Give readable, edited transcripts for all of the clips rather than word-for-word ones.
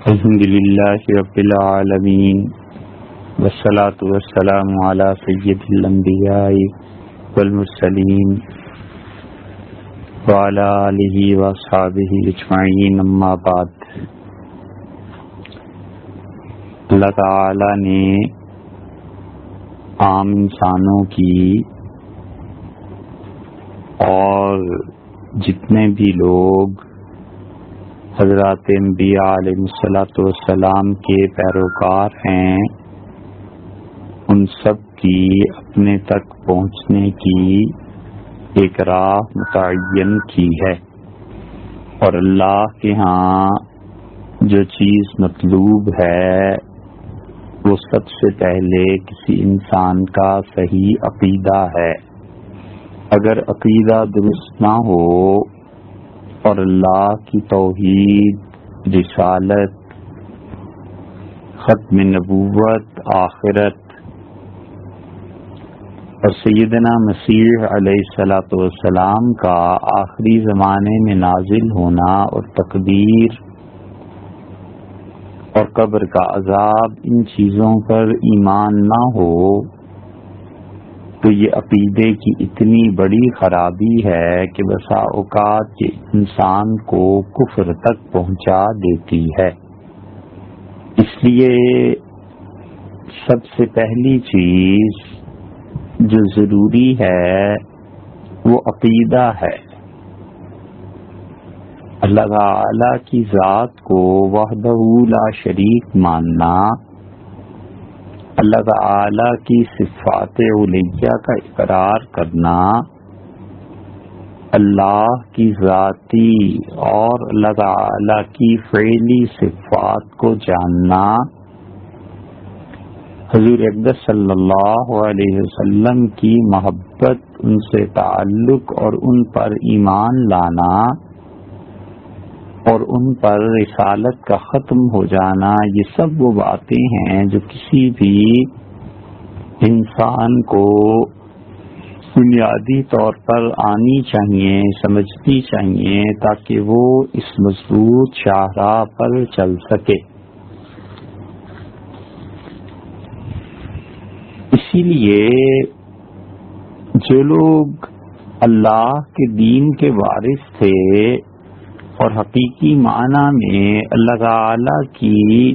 الحمد للہ رب العالمین والصلاة والسلام علی سید الانبیاء والمرسلین وعلی آلہ واصحابہ اجمعین، اما بعد۔ اللہ تعالی نے عام انسانوں کی اور جتنے بھی لوگ حضرات انبیاء علیہ السلام کے پیروکار ہیں، ان سب کی اپنے تک پہنچنے کی ایک راہ متعین کی ہے، اور اللہ کے ہاں جو چیز مطلوب ہے وہ سب سے پہلے کسی انسان کا صحیح عقیدہ ہے۔ اگر عقیدہ درست نہ ہو اور اللہ کی توحید، رسالت، ختم نبوت، آخرت اور سیدنا مسیح علیہ السلام کا آخری زمانے میں نازل ہونا اور تقدیر اور قبر کا عذاب، ان چیزوں پر ایمان نہ ہو تو یہ عقیدے کی اتنی بڑی خرابی ہے کہ بسا اوقات یہ انسان کو کفر تک پہنچا دیتی ہے۔ اس لیے سب سے پہلی چیز جو ضروری ہے وہ عقیدہ ہے۔ اللہ تعالی کی ذات کو وحدہ لا شریک ماننا، اللہ تعالی کی صفات علیہ کا اقرار کرنا، اللہ کی ذاتی اور اللہ تعالی کی فعلی صفات کو جاننا، حضور اقدس صلی اللہ علیہ وسلم کی محبت، ان سے تعلق اور ان پر ایمان لانا اور ان پر رسالت کا ختم ہو جانا، یہ سب وہ باتیں ہیں جو کسی بھی انسان کو بنیادی طور پر آنی چاہیے، سمجھنی چاہیے، تاکہ وہ اس مضبوط شاہراہ پر چل سکے۔ اسی لیے جو لوگ اللہ کے دین کے وارث تھے اور حقیقی معنی میں اللہ تعالی کی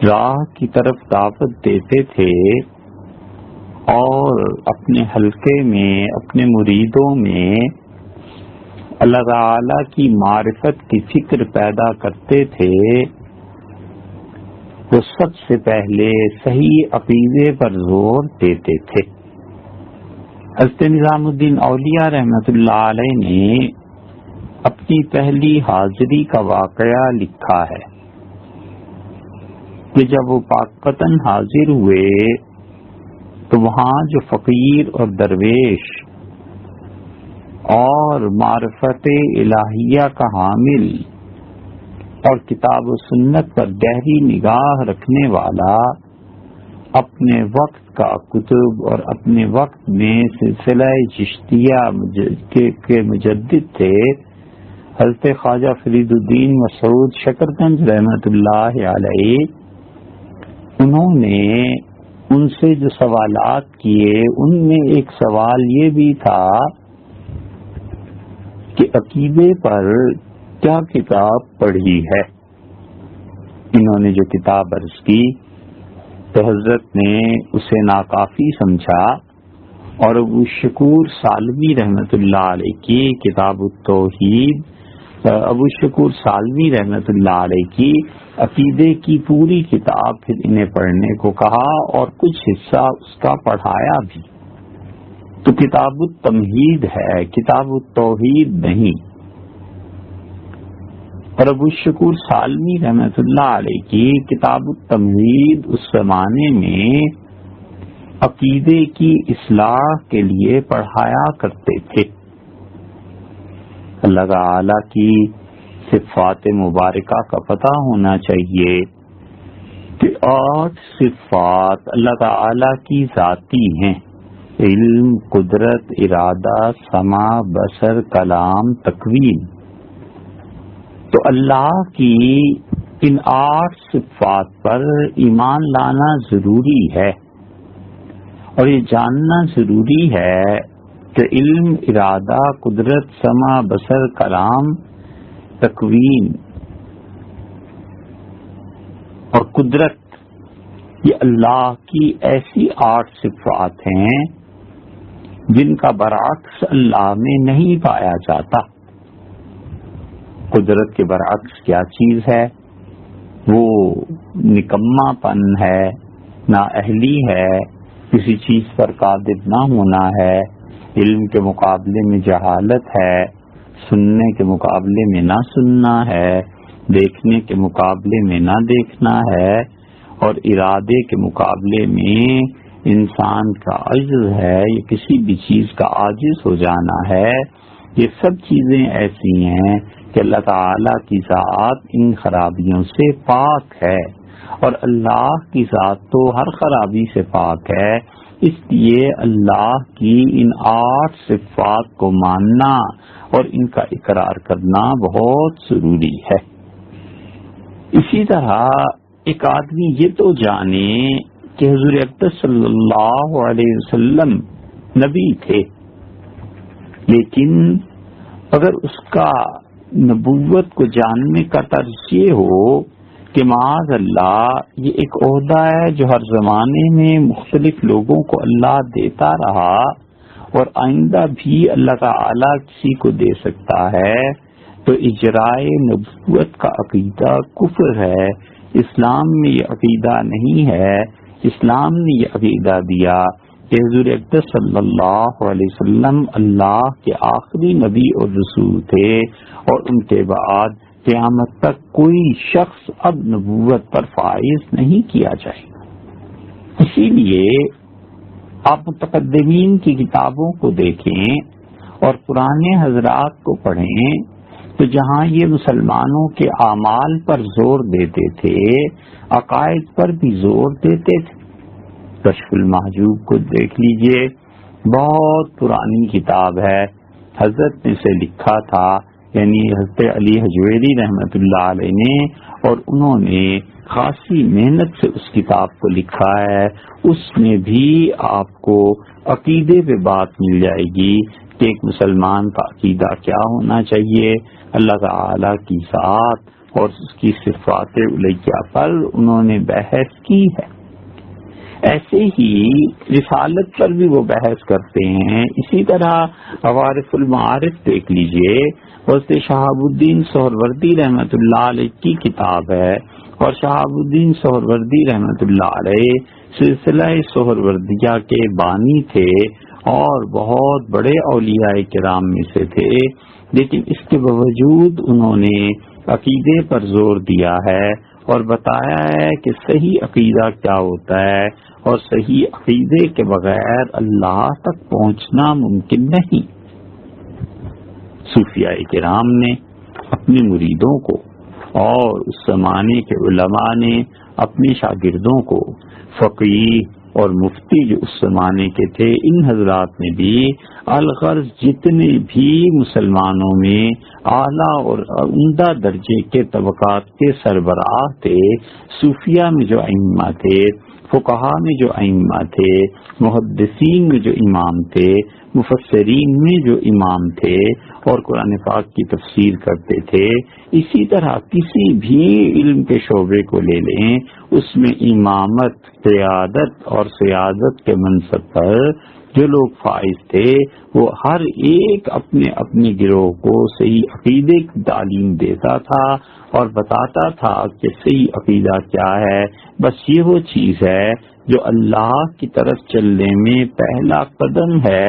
راہ کی طرف دعوت دیتے تھے اور اپنے حلقے میں، اپنے مریدوں میں اللہ تعالی کی معرفت کی فکر پیدا کرتے تھے، وہ سب سے پہلے صحیح عقیدے پر زور دیتے تھے۔ حضرت نظام الدین اولیاء رحمۃ اللہ علیہ نے اپنی پہلی حاضری کا واقعہ لکھا ہے کہ جب وہ پاکپتن حاضر ہوئے تو وہاں جو فقیر اور درویش اور معرفت الہیہ کا حامل اور کتاب و سنت پر گہری نگاہ رکھنے والا، اپنے وقت کا کتب اور اپنے وقت میں سلسلہ چشتیہ کے مجدد تھے، حضرت خواجہ فرید الدین مسعود شکرگنج رحمۃ اللہ علیہ، انہوں نے ان سے جو سوالات کیے ان میں ایک سوال یہ بھی تھا کہ عقیدے پر کیا کتاب پڑھی ہے۔ انہوں نے جو کتاب عرض کی تو حضرت نے اسے ناکافی سمجھا اور ابو شکور سالمی رحمۃ اللہ علیہ کی کتاب التوحید، ابو شکور سالمی رحمۃ اللہ علیہ کی عقیدے کی پوری کتاب پھر انہیں پڑھنے کو کہا اور کچھ حصہ اس کا پڑھایا بھی۔ تو کتاب التمہید ہے، کتاب التوحید نہیں۔ اور ابو شکور سالمی رحمۃ اللہ علیہ کی کتاب التمہید اس زمانے میں عقیدے کی اصلاح کے لیے پڑھایا کرتے تھے۔ اللہ تعالی کی صفات مبارکہ کا پتہ ہونا چاہیے کہ 8 صفات اللہ تعالی کی ذاتی ہیں: علم، قدرت، ارادہ، سمع، بصر، کلام، تکوین۔ تو اللہ کی ان 8 صفات پر ایمان لانا ضروری ہے، اور یہ جاننا ضروری ہے کہ علم، ارادہ، قدرت، سمع، بصر، کلام، تکوین اور قدرت، یہ اللہ کی ایسی 8 صفات ہیں جن کا برعکس اللہ میں نہیں پایا جاتا۔ قدرت کے برعکس کیا چیز ہے؟ وہ نکما پن ہے، نااہلی ہے، کسی چیز پر قادر نہ ہونا ہے، علم کے مقابلے میں جہالت ہے، سننے کے مقابلے میں نہ سننا ہے، دیکھنے کے مقابلے میں نہ دیکھنا ہے، اور ارادے کے مقابلے میں انسان کا عجز ہے یا کسی بھی چیز کا عاجز ہو جانا ہے۔ یہ سب چیزیں ایسی ہیں کہ اللہ تعالی کی ذات ان خرابیوں سے پاک ہے، اور اللہ کی ذات تو ہر خرابی سے پاک ہے۔ اس لیے اللہ کی ان 8 صفات کو ماننا اور ان کا اقرار کرنا بہت ضروری ہے۔ اسی طرح ایک آدمی یہ تو جانے کہ حضور اقدس صلی اللہ علیہ وسلم نبی تھے، لیکن اگر اس کا نبوت کو جاننے کا طرز یہ ہو کہ معاذ اللہ یہ ایک عہدہ ہے جو ہر زمانے میں مختلف لوگوں کو اللہ دیتا رہا اور آئندہ بھی اللہ تعالی کسی کو دے سکتا ہے، تو اجرائے نبوت کا عقیدہ کفر ہے۔ اسلام میں یہ عقیدہ نہیں ہے۔ اسلام نے یہ عقیدہ دیا کہ حضور اقدس صلی اللہ علیہ وسلم اللہ کے آخری نبی اور رسول تھے، اور ان کے بعد قیامت تک کوئی شخص اب نبوت پر فائز نہیں کیا جائے۔ اسی لیے آپ متقدمین کی کتابوں کو دیکھیں اور پرانے حضرات کو پڑھیں تو جہاں یہ مسلمانوں کے اعمال پر زور دیتے تھے، عقائد پر بھی زور دیتے تھے۔ کشف المحجوب کو دیکھ لیجئے، بہت پرانی کتاب ہے، حضرت نے سے لکھا تھا، یعنی حضرت علی حجویری رحمت اللہ علیہ نے، اور انہوں نے خاصی محنت سے اس کتاب کو لکھا ہے۔ اس میں بھی آپ کو عقیدے پہ بات مل جائے گی کہ ایک مسلمان کا عقیدہ کیا ہونا چاہیے۔ اللہ تعالی کی ذات اور اس کی صفات علیہ پر انہوں نے بحث کی ہے۔ ایسے ہی رسالت پر بھی وہ بحث کرتے ہیں۔ اسی طرح عوارف المعارف دیکھ لیجئے، حضرت شہاب الدین سہروردی رحمت اللہ علیہ کی کتاب ہے، اور شہاب الدین سہروردی رحمت اللہ علیہ سلسلہ سہروردیہ کے بانی تھے اور بہت بڑے اولیاء کرام میں سے تھے، لیکن اس کے باوجود انہوں نے عقیدے پر زور دیا ہے اور بتایا ہے کہ صحیح عقیدہ کیا ہوتا ہے، اور صحیح عقیدے کے بغیر اللہ تک پہنچنا ممکن نہیں۔ صوفیاء کرام نے اپنے مریدوں کو اور اس زمانے کے علماء نے اپنے شاگردوں کو، فقیہ اور مفتی جو اس زمانے کے تھے، ان حضرات نے بھی الغرض جتنے بھی مسلمانوں میں اعلیٰ اور عمدہ درجے کے طبقات کے سربراہ تھے، صوفیہ میں جو ائمہ تھے، فقہا میں جو ائمہ تھے، محدثین میں جو امام تھے، مفسرین میں جو امام تھے اور قرآن پاک کی تفسیر کرتے تھے، اسی طرح کسی بھی علم کے شعبے کو لے لیں، اس میں امامت، قیادت اور سیادت کے منصب پر جو لوگ فائز تھے، وہ ہر ایک اپنے اپنے گروہ کو صحیح عقیدے کی تعلیم دیتا تھا اور بتاتا تھا کہ صحیح عقیدہ کیا ہے۔ بس یہ وہ چیز ہے جو اللہ کی طرف چلنے میں پہلا قدم ہے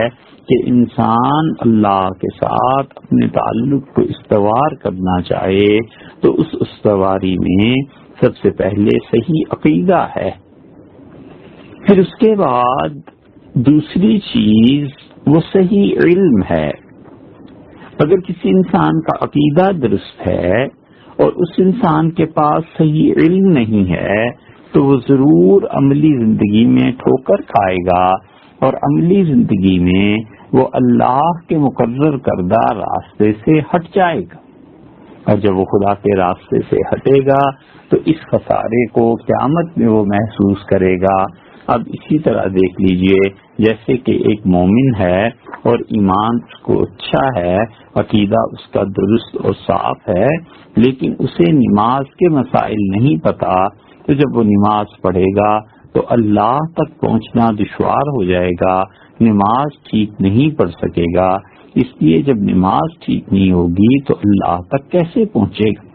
کہ انسان اللہ کے ساتھ اپنے تعلق کو استوار کرنا چاہے تو اس استواری میں سب سے پہلے صحیح عقیدہ ہے۔ پھر اس کے بعد دوسری چیز وہ صحیح علم ہے۔ اگر کسی انسان کا عقیدہ درست ہے اور اس انسان کے پاس صحیح علم نہیں ہے تو وہ ضرور عملی زندگی میں ٹھوکر کھائے گا، اور عملی زندگی میں وہ اللہ کے مقرر کردہ راستے سے ہٹ جائے گا۔ اور جب وہ خدا کے راستے سے ہٹے گا تو اس خسارے کو قیامت میں وہ محسوس کرے گا۔ اب اسی طرح دیکھ لیجئے، جیسے کہ ایک مومن ہے اور ایمان اس کو اچھا ہے، عقیدہ اس کا درست اور صاف ہے، لیکن اسے نماز کے مسائل نہیں پتا، تو جب وہ نماز پڑھے گا تو اللہ تک پہنچنا دشوار ہو جائے گا، نماز ٹھیک نہیں پڑھ سکے گا۔ اس لیے جب نماز ٹھیک نہیں ہوگی تو اللہ تک کیسے پہنچے گا؟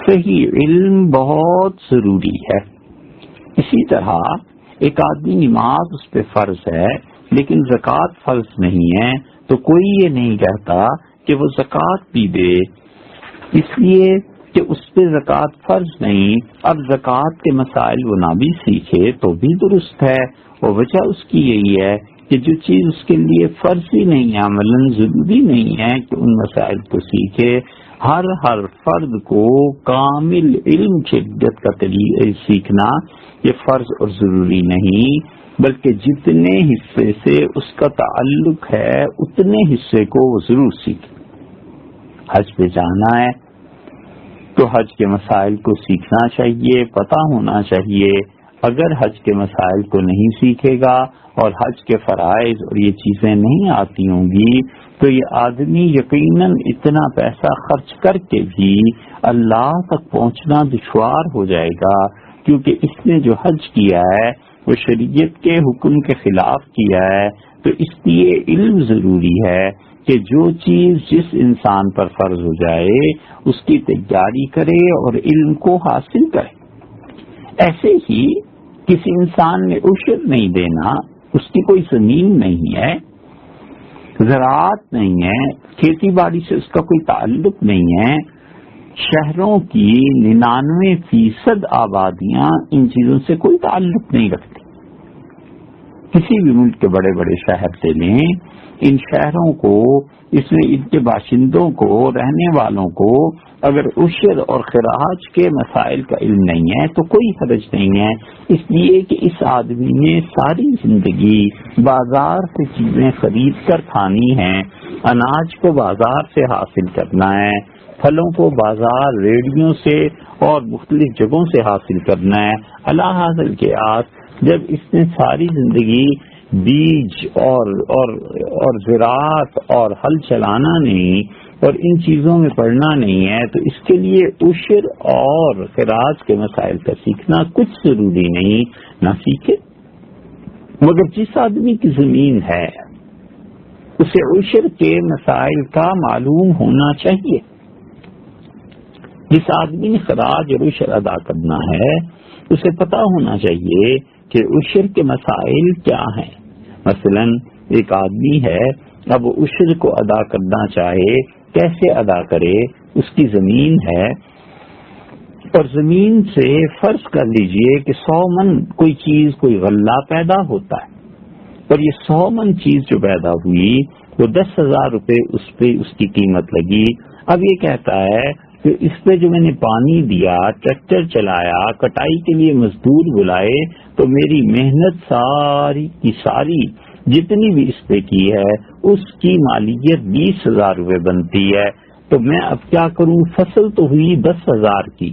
صحیح علم بہت ضروری ہے۔ اسی طرح ایک آدمی نماز اس پہ فرض ہے لیکن زکوٰۃ فرض نہیں ہے، تو کوئی یہ نہیں کہتا کہ وہ زکوٰۃ بھی دے، اس لیے کہ اس پہ زکوٰۃ فرض نہیں۔ اب زکوٰۃ کے مسائل وہ نہ بھی سیکھے تو بھی درست ہے، اور وجہ اس کی یہی ہے کہ جو چیز اس کے لیے فرض ہی نہیں ہے، عملاً ضروری نہیں ہے کہ ان مسائل کو سیکھے۔ ہر فرد کو کامل علم شریعت کا سیکھنا یہ فرض اور ضروری نہیں، بلکہ جتنے حصے سے اس کا تعلق ہے اتنے حصے کو وہ ضرور سیکھے۔ حج پہ جانا ہے تو حج کے مسائل کو سیکھنا چاہیے، پتہ ہونا چاہیے۔ اگر حج کے مسائل کو نہیں سیکھے گا اور حج کے فرائض اور یہ چیزیں نہیں آتی ہوں گی تو یہ آدمی یقیناً اتنا پیسہ خرچ کر کے بھی اللہ تک پہنچنا دشوار ہو جائے گا، کیونکہ اس نے جو حج کیا ہے وہ شریعت کے حکم کے خلاف کیا ہے۔ تو اس لیے علم ضروری ہے کہ جو چیز جس انسان پر فرض ہو جائے اس کی تیاری کرے اور علم کو حاصل کرے۔ ایسے ہی کسی انسان نے عشر نہیں دینا، اس کی کوئی زمین نہیں ہے، زراعت نہیں ہے، کھیتی باڑی سے اس کا کوئی تعلق نہیں ہے، شہروں کی 99% آبادیاں ان چیزوں سے کوئی تعلق نہیں رکھتی۔ کسی بھی ملک کے بڑے بڑے شہر سے لیں، ان شہروں کو، اس میں ان کے باشندوں کو، رہنے والوں کو اگر عشر اور خراج کے مسائل کا علم نہیں ہے تو کوئی حرج نہیں ہے، اس لیے کہ اس آدمی نے ساری زندگی بازار سے چیزیں خرید کر کھانی ہیں، اناج کو بازار سے حاصل کرنا ہے، پھلوں کو بازار، ریڑھیوں سے اور مختلف جگہوں سے حاصل کرنا ہے۔ اللہ حاصل کے جب اس نے ساری زندگی بیج اور زراعت اور ہل چلانا نہیں اور ان چیزوں میں پڑھنا نہیں ہے تو اس کے لیے عشر اور خراج کے مسائل کا سیکھنا کچھ ضروری نہیں، نہ سیکھے۔ مگر جس آدمی کی زمین ہے اسے عشر کے مسائل کا معلوم ہونا چاہیے۔ جس آدمی نے خراج اور عشر ادا کرنا ہے اسے پتہ ہونا چاہیے کہ عشر کے مسائل کیا ہیں۔ مثلا ایک آدمی ہے، اب وہ عشر کو ادا کرنا چاہے، کیسے ادا کرے؟ اس کی زمین ہے اور زمین سے فرض کر لیجئے کہ 100 من کوئی چیز، کوئی غلہ پیدا ہوتا ہے، اور یہ 100 من چیز جو پیدا ہوئی وہ 10,000 روپے اس پہ اس کی قیمت لگی۔ اب یہ کہتا ہے کہ اس پہ جو میں نے پانی دیا، ٹریکٹر چلایا، کٹائی کے لیے مزدور بلائے، تو میری محنت ساری کی ساری جتنی بھی اس پہ کی ہے اس کی مالیت 20,000 روپے بنتی ہے، تو میں اب کیا کروں؟ فصل تو ہوئی 10,000 کی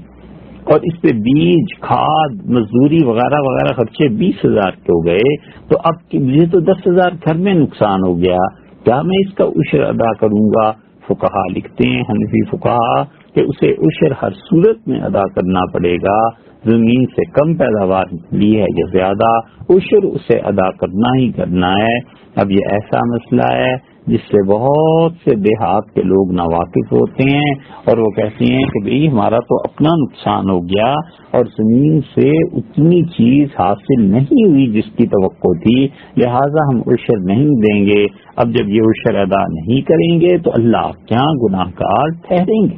اور اس پہ بیج، کھاد، مزدوری وغیرہ وغیرہ خرچے 20,000 کے ہو گئے، تو اب مجھے تو 10,000 گھر میں نقصان ہو گیا، کیا میں اس کا عشر ادا کروں گا؟ فقہا لکھتے ہیں، حنفی فقہا، کہ اسے عشر ہر صورت میں ادا کرنا پڑے گا، زمین سے کم پیداوار لی ہے یا زیادہ، عشر اسے ادا کرنا ہی کرنا ہے۔ اب یہ ایسا مسئلہ ہے جس سے بہت سے دیہات کے لوگ ناواقف ہوتے ہیں اور وہ کہتے ہیں کہ بھئی ہمارا تو اپنا نقصان ہو گیا اور زمین سے اتنی چیز حاصل نہیں ہوئی جس کی توقع تھی، لہٰذا ہم عشر نہیں دیں گے۔ اب جب یہ عشر ادا نہیں کریں گے تو اللہ کیا گناہ گار ٹھہریں گے؟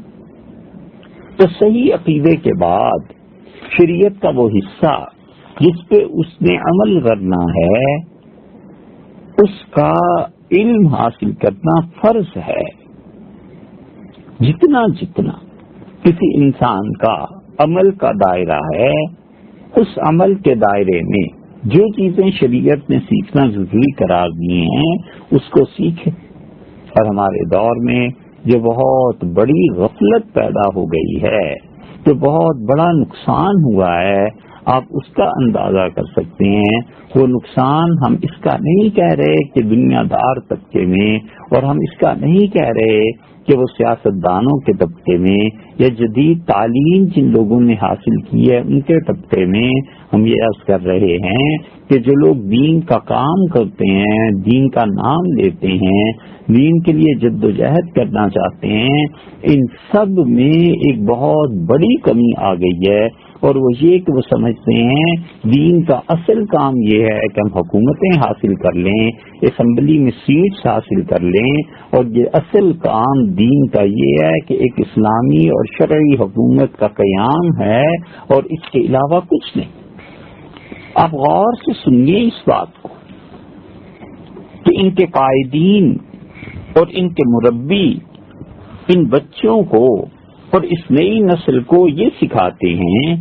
تو صحیح عقیدے کے بعد شریعت کا وہ حصہ جس پہ اس نے عمل کرنا ہے اس کا علم حاصل کرنا فرض ہے۔ جتنا کسی انسان کا عمل کا دائرہ ہے، اس عمل کے دائرے میں جو چیزیں شریعت نے سیکھنا ضروری قرار دیے ہیں اس کو سیکھے۔ اور ہمارے دور میں جو بہت بڑی غفلت پیدا ہو گئی ہے، جو بہت بڑا نقصان ہوا ہے، آپ اس کا اندازہ کر سکتے ہیں۔ وہ نقصان ہم اس کا نہیں کہہ رہے کہ دنیا دار طبقے میں، اور ہم اس کا نہیں کہہ رہے کہ وہ سیاستدانوں کے طبقے میں یا جدید تعلیم جن لوگوں نے حاصل کی ہے ان کے طبقے میں، ہم یہ عرض کر رہے ہیں کہ جو لوگ دین کا کام کرتے ہیں، دین کا نام لیتے ہیں، دین کے لیے جد و جہد کرنا چاہتے ہیں، ان سب میں ایک بہت بڑی کمی آ گئی ہے، اور وہ یہ کہ وہ سمجھتے ہیں دین کا اصل کام یہ ہے کہ ہم حکومتیں حاصل کر لیں، اسمبلی میں سیٹس حاصل کر لیں، اور یہ اصل کام دین کا یہ ہے کہ ایک اسلامی اور شرعی حکومت کا قیام ہے، اور اس کے علاوہ کچھ نہیں۔ آپ غور سے سنیے اس بات کو کہ ان کے قائدین اور ان کے مربی ان بچوں کو اور اس نئی نسل کو یہ سکھاتے ہیں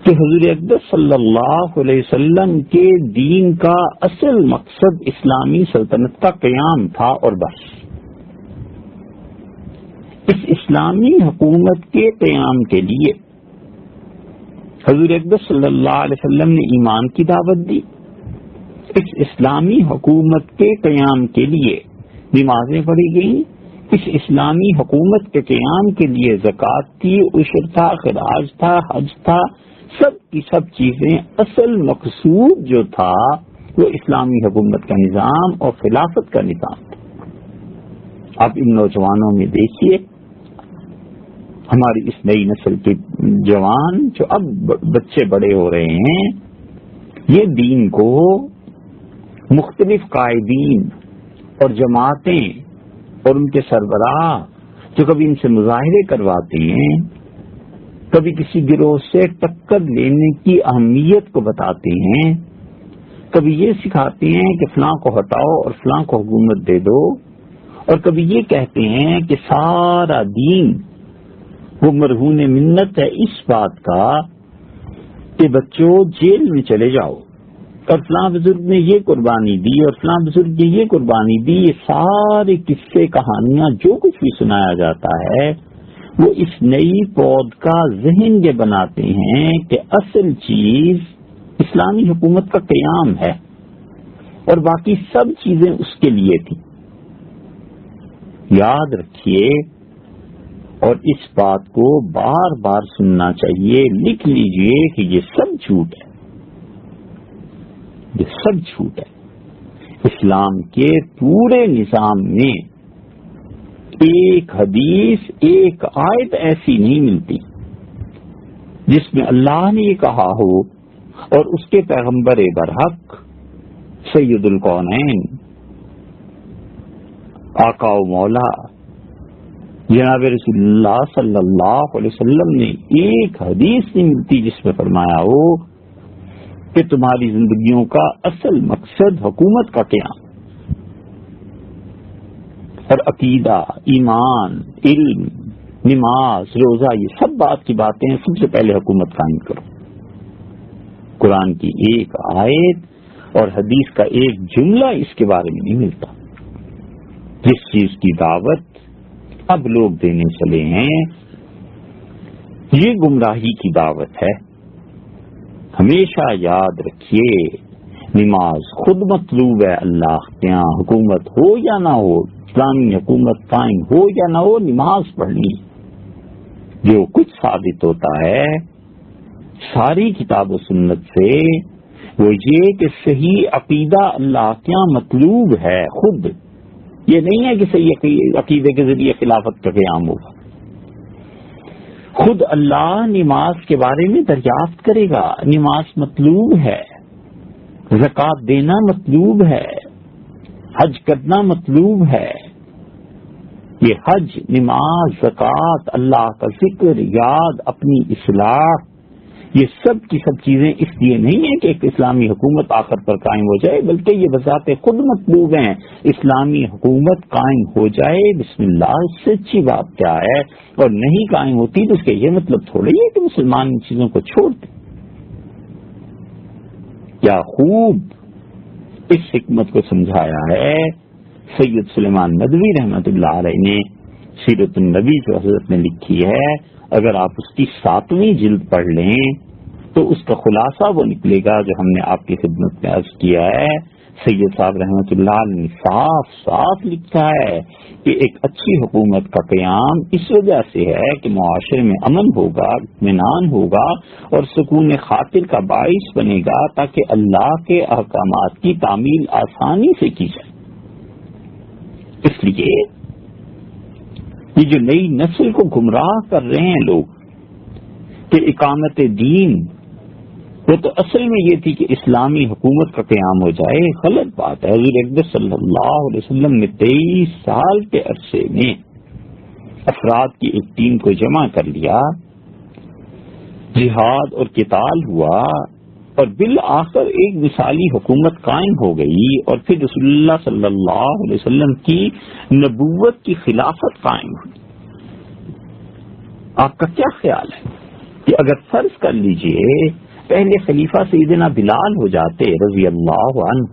کہ حضور اقدس صلی اللہ علیہ وسلم کے دین کا اصل مقصد اسلامی سلطنت کا قیام تھا، اور بس اس اسلامی حکومت کے قیام کے لیے حضور اقدس صلی اللہ علیہ وسلم نے ایمان کی دعوت دی۔ اس اسلامی حکومت کے قیام کے لیے نمازیں پڑھی گئیں، اس اسلامی حکومت کے قیام کے لیے زکوٰۃ تھی، عشر تھا، خراج تھا، حج تھا، سب کی سب چیزیں۔ اصل مقصود جو تھا وہ اسلامی حکومت کا نظام اور خلافت کا نظام تھا۔ اب ان نوجوانوں میں دیکھیے، ہماری اس نئی نسل کے جوان جو اب بچے بڑے ہو رہے ہیں، یہ دین کو مختلف قائدین اور جماعتیں اور ان کے سربراہ جو کبھی ان سے مظاہرے کرواتے ہیں، کبھی کسی گروہ سے ٹکر لینے کی اہمیت کو بتاتے ہیں، کبھی یہ سکھاتے ہیں کہ فلاں کو ہٹاؤ اور فلاں کو حکومت دے دو، اور کبھی یہ کہتے ہیں کہ سارا دین وہ مرہون منت ہے اس بات کا کہ بچوں جیل میں چلے جاؤ، اور فلاں بزرگ نے یہ قربانی دی اور فلاں بزرگ نے یہ قربانی دی۔ یہ سارے قصے کہانیاں جو کچھ بھی سنایا جاتا ہے وہ اس نئی پود کا ذہن یہ بناتے ہیں کہ اصل چیز اسلامی حکومت کا قیام ہے، اور باقی سب چیزیں اس کے لیے تھیں۔ یاد رکھیے اور اس بات کو بار بار سننا چاہیے، لکھ لیجئے کہ یہ سب جھوٹ ہے، یہ سب جھوٹ ہے۔ اسلام کے پورے نظام میں ایک حدیث، ایک آیت ایسی نہیں ملتی جس میں اللہ نے یہ کہا ہو اور اس کے پیغمبر برحق سید الکونین آقا و مولا جناب رسول اللہ صلی اللہ علیہ وسلم نے ایک حدیث نہیں ملتی جس میں فرمایا ہو کہ تمہاری زندگیوں کا اصل مقصد حکومت کا قیام اور عقیدہ، ایمان، علم، نماز، روزہ، یہ سب بات کی باتیں ہیں۔ سب سے پہلے حکومت قائم کرو۔ قرآن کی ایک آیت اور حدیث کا ایک جملہ اس کے بارے میں نہیں ملتا۔ جس چیز کی دعوت اب لوگ دینے چلے ہیں یہ گمراہی کی دعوت ہے۔ ہمیشہ یاد رکھیے، نماز خود مطلوب ہے اللہ کے یہاں، حکومت ہو یا نہ ہو، اسلامی حکومت قائم ہو یا نہ ہو، نماز پڑھنی۔ جو کچھ ثابت ہوتا ہے ساری کتاب و سنت سے وہ یہ کہ صحیح عقیدہ اللہ کے یہاں مطلوب ہے خود، یہ نہیں ہے کہ صحیح عقیدے کے ذریعے خلافت کا قیام ہوگا۔ خود اللہ نماز کے بارے میں دریافت کرے گا، نماز مطلوب ہے، زکوٰۃ دینا مطلوب ہے، حج کرنا مطلوب ہے۔ یہ حج، نماز، زکوٰۃ، اللہ کا ذکر، یاد، اپنی اصلاح، یہ سب کی سب چیزیں اس لیے نہیں ہے کہ ایک اسلامی حکومت آخر پر قائم ہو جائے، بلکہ یہ بذات خود مطلوب ہیں۔ اسلامی حکومت قائم ہو جائے، بسم اللہ، اس سے اچھی بات کیا ہے؟ اور نہیں قائم ہوتی تو اس کا یہ مطلب تھوڑا ہی ہے کہ مسلمان ان چیزوں کو چھوڑ دیں۔ کیا خوب اس حکمت کو سمجھایا ہے سید سلیمان ندوی رحمۃ اللہ علیہ نے سیرت النبی جو حضرت نے لکھی ہے، اگر آپ اس کی 7ویں جلد پڑھ لیں تو اس کا خلاصہ وہ نکلے گا جو ہم نے آپ کی خدمت میں عرض کیا ہے۔ سید صاحب رحمۃ اللہ علیہ نے صاف صاف لکھا ہے کہ ایک اچھی حکومت کا قیام اس وجہ سے ہے کہ معاشرے میں امن ہوگا، اطمینان ہوگا اور سکون خاطر کا باعث بنے گا تاکہ اللہ کے احکامات کی تعمیل آسانی سے کی جائے۔ اس لیے یہ جو نئی نسل کو گمراہ کر رہے ہیں لوگ کہ اقامت دین، وہ تو اصل میں یہ تھی کہ اسلامی حکومت کا قیام ہو جائے، غلط بات ہے۔ حضور اقدس صلی اللہ علیہ وسلم نے 23 سال کے عرصے میں افراد کی ایک ٹیم کو جمع کر لیا، جہاد اور قتال ہوا اور بالآخر ایک مثالی حکومت قائم ہو گئی، اور پھر رسول اللہ صلی اللہ علیہ وسلم کی نبوت کی خلافت قائم ہوئی۔ آپ کا کیا خیال ہے کہ اگر فرض کر لیجئے پہلے خلیفہ سیدنا بلال ہو جاتے رضی اللہ عنہ،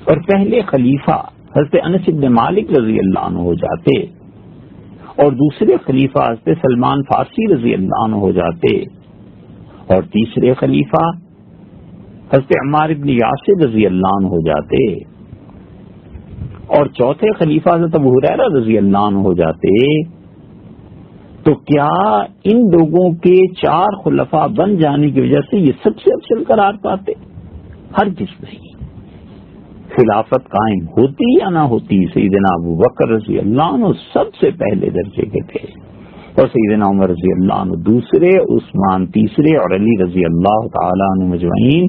اور پہلے خلیفہ حضرت انس بن مالک رضی اللہ عنہ ہو جاتے، اور دوسرے خلیفہ حضرت سلمان فارسی رضی اللہ عنہ ہو جاتے، اور تیسرے خلیفہ حضرت عمار بن یاسر رضی اللہ عنہ ہو جاتے، اور چوتھے خلیفہ حضرت ابو ہریرہ رضی اللہ عنہ ہو جاتے، تو کیا ان لوگوں کے 4 خلفاء بن جانے کی وجہ سے یہ سب سے افضل قرار پاتے؟ ہرگز نہیں۔ خلافت قائم ہوتی یا نہ ہوتی، سیدنا ابو بکر رضی اللہ عنہ سب سے پہلے درجے کے تھے، اور سیدنا عمر رضی اللہ عنہ دوسرے، عثمان تیسرے، اور علی رضی اللہ تعالیٰ عنہ مجمعین،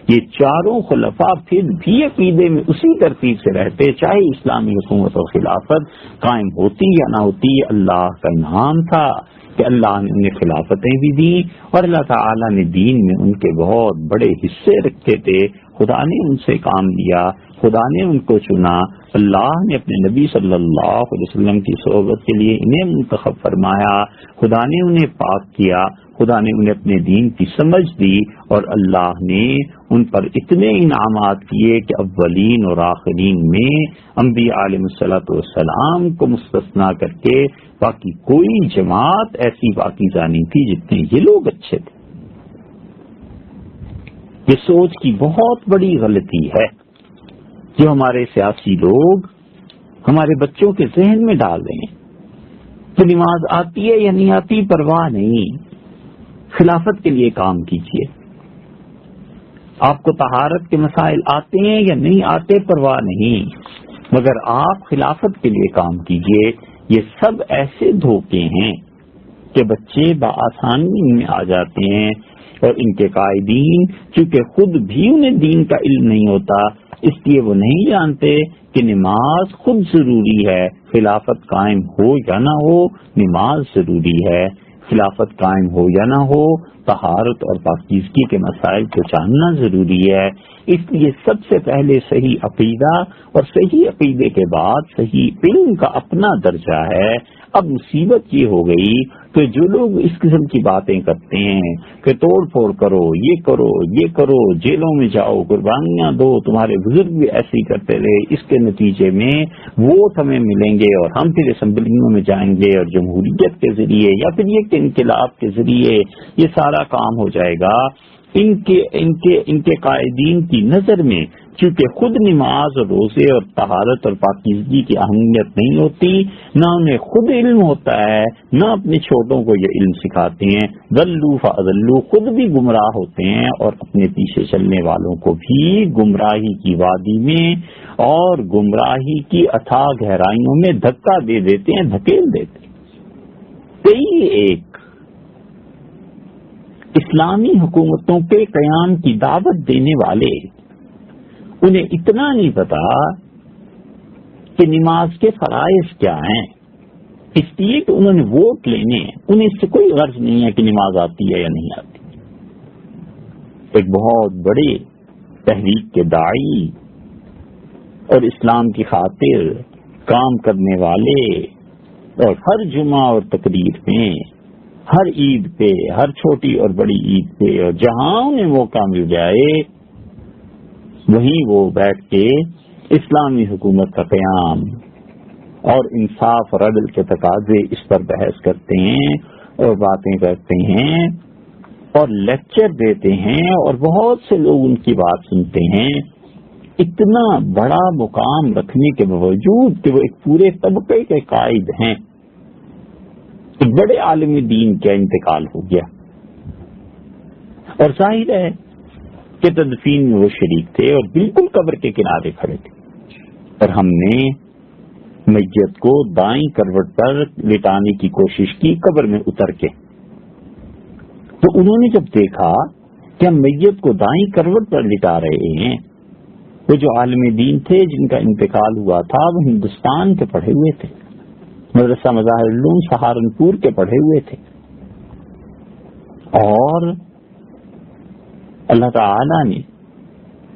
یہ چاروں خلفاء پھر بھی عقیدے میں اسی ترتیب سے رہتے، چاہے اسلامی حکومت اور خلافت قائم ہوتی یا نہ ہوتی۔ اللہ کا انعام تھا کہ اللہ نے انہیں خلافتیں بھی دی، اور اللہ تعالیٰ نے دین میں ان کے بہت بڑے حصے رکھے تھے۔ خدا نے ان سے کام لیا، خدا نے ان کو چنا، اللہ نے اپنے نبی صلی اللہ علیہ وسلم کی صحبت کے لیے انہیں منتخب فرمایا، خدا نے انہیں پاک کیا، خدا نے انہیں اپنے دین کی سمجھ دی، اور اللہ نے ان پر اتنے انعامات کیے کہ اولین اور آخرین میں انبیاء علیہ الصلوۃ والسلام کو مستثنا کر کے باقی کوئی جماعت ایسی پاکیزہ نہیں تھی جتنے یہ لوگ اچھے تھے۔ یہ سوچ کی بہت بڑی غلطی ہے جو ہمارے سیاسی لوگ ہمارے بچوں کے ذہن میں ڈال رہے ہیں کہ نماز آتی ہے یا نہیں آتی پرواہ نہیں، خلافت کے لیے کام کیجیے۔ آپ کو طہارت کے مسائل آتے ہیں یا نہیں آتے پرواہ نہیں، مگر آپ خلافت کے لیے کام کیجیے۔ یہ سب ایسے دھوکے ہیں کہ بچے بآسانی میں آ جاتے ہیں، اور ان کے قائدین چونکہ خود بھی انہیں دین کا علم نہیں ہوتا، اس لیے وہ نہیں جانتے کہ نماز خود ضروری ہے، خلافت قائم ہو یا نہ ہو نماز ضروری ہے، خلافت قائم ہو یا نہ ہو طہارت اور پاکیزگی کے مسائل کو جاننا ضروری ہے۔ اس لیے سب سے پہلے صحیح عقیدہ، اور صحیح عقیدے کے بعد صحیح علم کا اپنا درجہ ہے۔ اب مصیبت یہ ہو گئی کہ جو لوگ اس قسم کی باتیں کرتے ہیں کہ توڑ پھوڑ کرو، یہ کرو، یہ کرو، جیلوں میں جاؤ، قربانیاں دو، تمہارے بزرگ بھی ایسے ہی کرتے رہے، اس کے نتیجے میں ووٹ ہمیں ملیں گے اور ہم پھر اسمبلیوں میں جائیں گے اور جمہوریت کے ذریعے یا پھر یہ کہ انقلاب کے ذریعے یہ سارا کام ہو جائے گا۔ ان کے قائدین کی نظر میں چونکہ خود نماز اور روزے اور طہارت اور پاکیزگی کی اہمیت نہیں ہوتی، نہ انہیں خود علم ہوتا ہے، نہ اپنے چھوٹوں کو یہ علم سکھاتے ہیں، ضلوا فاضلوا، خود بھی گمراہ ہوتے ہیں اور اپنے پیچھے چلنے والوں کو بھی گمراہی کی وادی میں اور گمراہی کی اتھاہ گہرائیوں میں دھکا دے دیتے ہیں، دھکیل دیتے ہیں۔ کئی ایک اسلامی حکومتوں کے قیام کی دعوت دینے والے، انہیں اتنا نہیں پتا کہ نماز کے فرائض کیا ہیں، اس لیے کہ انہوں نے ووٹ لینے، انہیں اس سے کوئی غرض نہیں ہے کہ نماز آتی ہے یا نہیں آتی۔ ایک بہت بڑے تحریک کے داعی اور اسلام کی خاطر کام کرنے والے، اور ہر جمعہ اور تقریر میں، ہر عید پہ، ہر چھوٹی اور بڑی عید پہ، اور جہاں انہیں موقع مل جائے وہیں وہ بیٹھ کے اسلامی حکومت کا قیام اور انصاف اور عدل کے تقاضے، اس پر بحث کرتے ہیں اور باتیں کرتے ہیں اور لیکچر دیتے ہیں اور بہت سے لوگ ان کی بات سنتے ہیں، اتنا بڑا مقام رکھنے کے باوجود کہ وہ ایک پورے طبقے کے قائد ہیں، ایک بڑے عالم دین کا انتقال ہو گیا، اور ظاہر ہے کہ تدفین میں وہ شریک تھے اور بالکل قبر کے کنارے کھڑے تھے، اور ہم نے میت کو دائیں کروٹ پر لٹانے کی کوشش کی قبر میں اتر کے، تو انہوں نے جب دیکھا کہ ہم میت کو دائیں کروٹ پر لٹا رہے ہیں، وہ جو عالم دین تھے جن کا انتقال ہوا تھا وہ ہندوستان کے پڑھے ہوئے تھے، مدرسہ مظاہر العلوم سہارنپور کے پڑھے ہوئے تھے، اور اللہ تعالی نے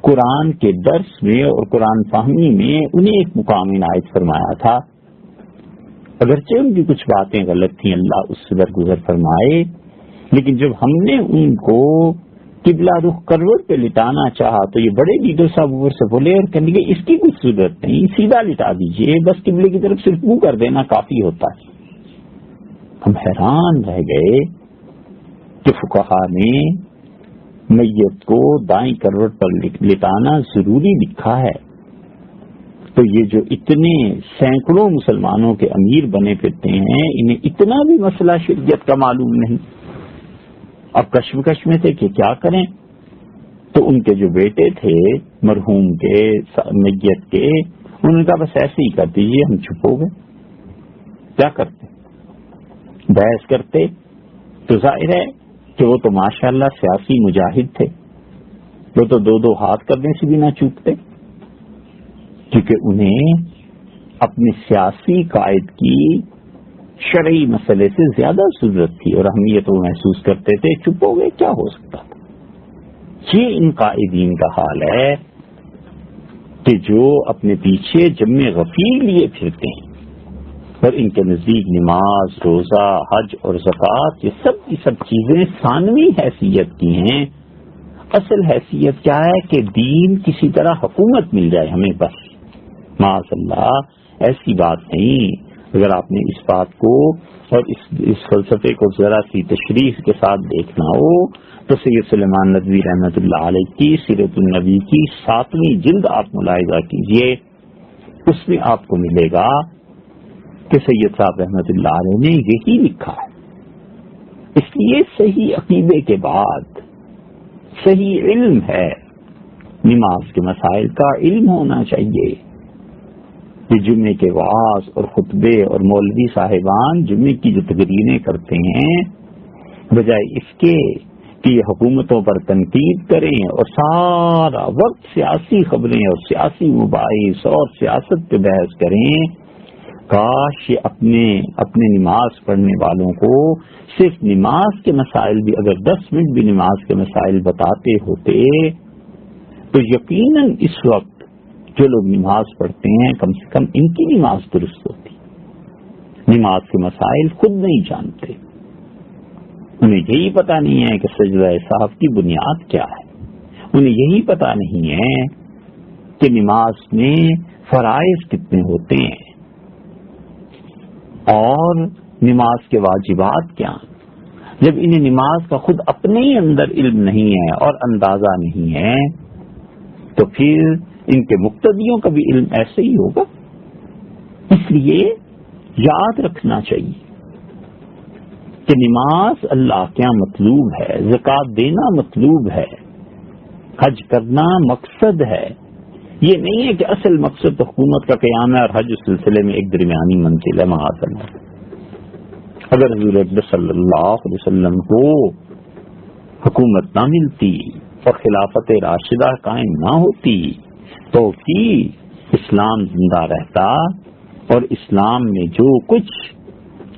قرآن کے درس میں اور قرآن فہمی میں انہیں ایک مقام عنایت فرمایا تھا، اگرچہ ان کی کچھ باتیں غلط تھیں، اللہ اس سے درگزر فرمائے، لیکن جب ہم نے ان کو قبلہ رخ کروٹ پہ لٹانا چاہا تو یہ بڑے لیڈر صاحب اوپر سے بولے اور کہنے لگے اس کی کچھ ضرورت نہیں، سیدھا لٹا دیجئے، بس قبلے کی طرف صرف منہ کر دینا کافی ہوتا ہے۔ ہم حیران رہ گئے کہ فقہا نے میت کو دائیں کروٹ پر لٹانا ضروری لکھا ہے، تو یہ جو اتنے سینکڑوں مسلمانوں کے امیر بنے پھرتے ہیں انہیں اتنا بھی مسئلہ شریعت کا معلوم نہیں، اب کشمکش میں تھے کہ کیا کریں، تو ان کے جو بیٹے تھے مرحوم کے میت کے، انہوں نے کہا بس ایسے ہی کر دیجیے، ہم چپ ہو گئے، کیا کرتے، بحث کرتے تو ظاہر ہے کہ وہ تو ماشاءاللہ سیاسی مجاہد تھے، وہ تو دو دو ہاتھ کرنے سے بھی نہ چوکتے، کیونکہ انہیں اپنے سیاسی قائد کی شرعی مسئلے سے زیادہ ضرورت تھی اور اہمیت وہ محسوس کرتے تھے، چپ ہو گئے، کیا ہو سکتا تھا۔ یہ ان قائدین کا حال ہے کہ جو اپنے پیچھے جمع غفیر لیے پھرتے ہیں اور ان کے نزدیک نماز، روزہ، حج اور زکوٰۃ یہ سب کی سب چیزیں ثانوی حیثیت کی ہیں، اصل حیثیت کیا ہے کہ دین کسی طرح حکومت مل جائے ہمیں، بس معاذ اللہ ایسی بات نہیں۔ اگر آپ نے اس بات کو اور اس فلسفے کو ذرا سی تشریح کے ساتھ دیکھنا ہو تو سید سلیمان ندوی رحمۃ اللہ علیہ کی سیرت النبی کی 7ویں جلد آپ ملاحظہ کیجئے، اس میں آپ کو ملے گا کہ سید صاحب رحمۃ اللہ علیہ نے یہی لکھا ہے۔ اس لیے صحیح عقیدے کے بعد صحیح علم ہے، نماز کے مسائل کا علم ہونا چاہیے۔ یہ جمعے کے وعظ اور خطبے اور مولوی صاحبان جمعے کی جو تقریریں کرتے ہیں، بجائے اس کے کہ یہ حکومتوں پر تنقید کریں اور سارا وقت سیاسی خبریں اور سیاسی مباحث اور سیاست پہ بحث کریں، کاش یہ اپنے نماز پڑھنے والوں کو صرف نماز کے مسائل بھی، اگر 10 منٹ بھی نماز کے مسائل بتاتے ہوتے تو یقیناً اس وقت جو لوگ نماز پڑھتے ہیں کم سے کم ان کی نماز درست ہوتی۔ نماز کے مسائل خود نہیں جانتے، انہیں یہی پتہ نہیں ہے کہ سجدہ صاحب کی بنیاد کیا ہے، انہیں یہی پتہ نہیں ہے کہ نماز میں فرائض کتنے ہوتے ہیں اور نماز کے واجبات کیا۔ جب انہیں نماز کا خود اپنے ہی اندر علم نہیں ہے اور اندازہ نہیں ہے تو پھر ان کے مقتدیوں کا بھی علم ایسے ہی ہوگا۔ اس لیے یاد رکھنا چاہیے کہ نماز اللہ کیا مطلوب ہے، زکوٰۃ دینا مطلوب ہے، حج کرنا مقصد ہے، یہ نہیں ہے کہ اصل مقصد حکومت کا قیام ہے اور حج اس سلسلے میں ایک درمیانی منزل ہے، معاذ اللہ۔ اگر حضور اکبر صلی اللہ علیہ وسلم کو حکومت نہ ملتی اور خلافت راشدہ قائم نہ ہوتی تو کی اسلام زندہ رہتا اور اسلام میں جو کچھ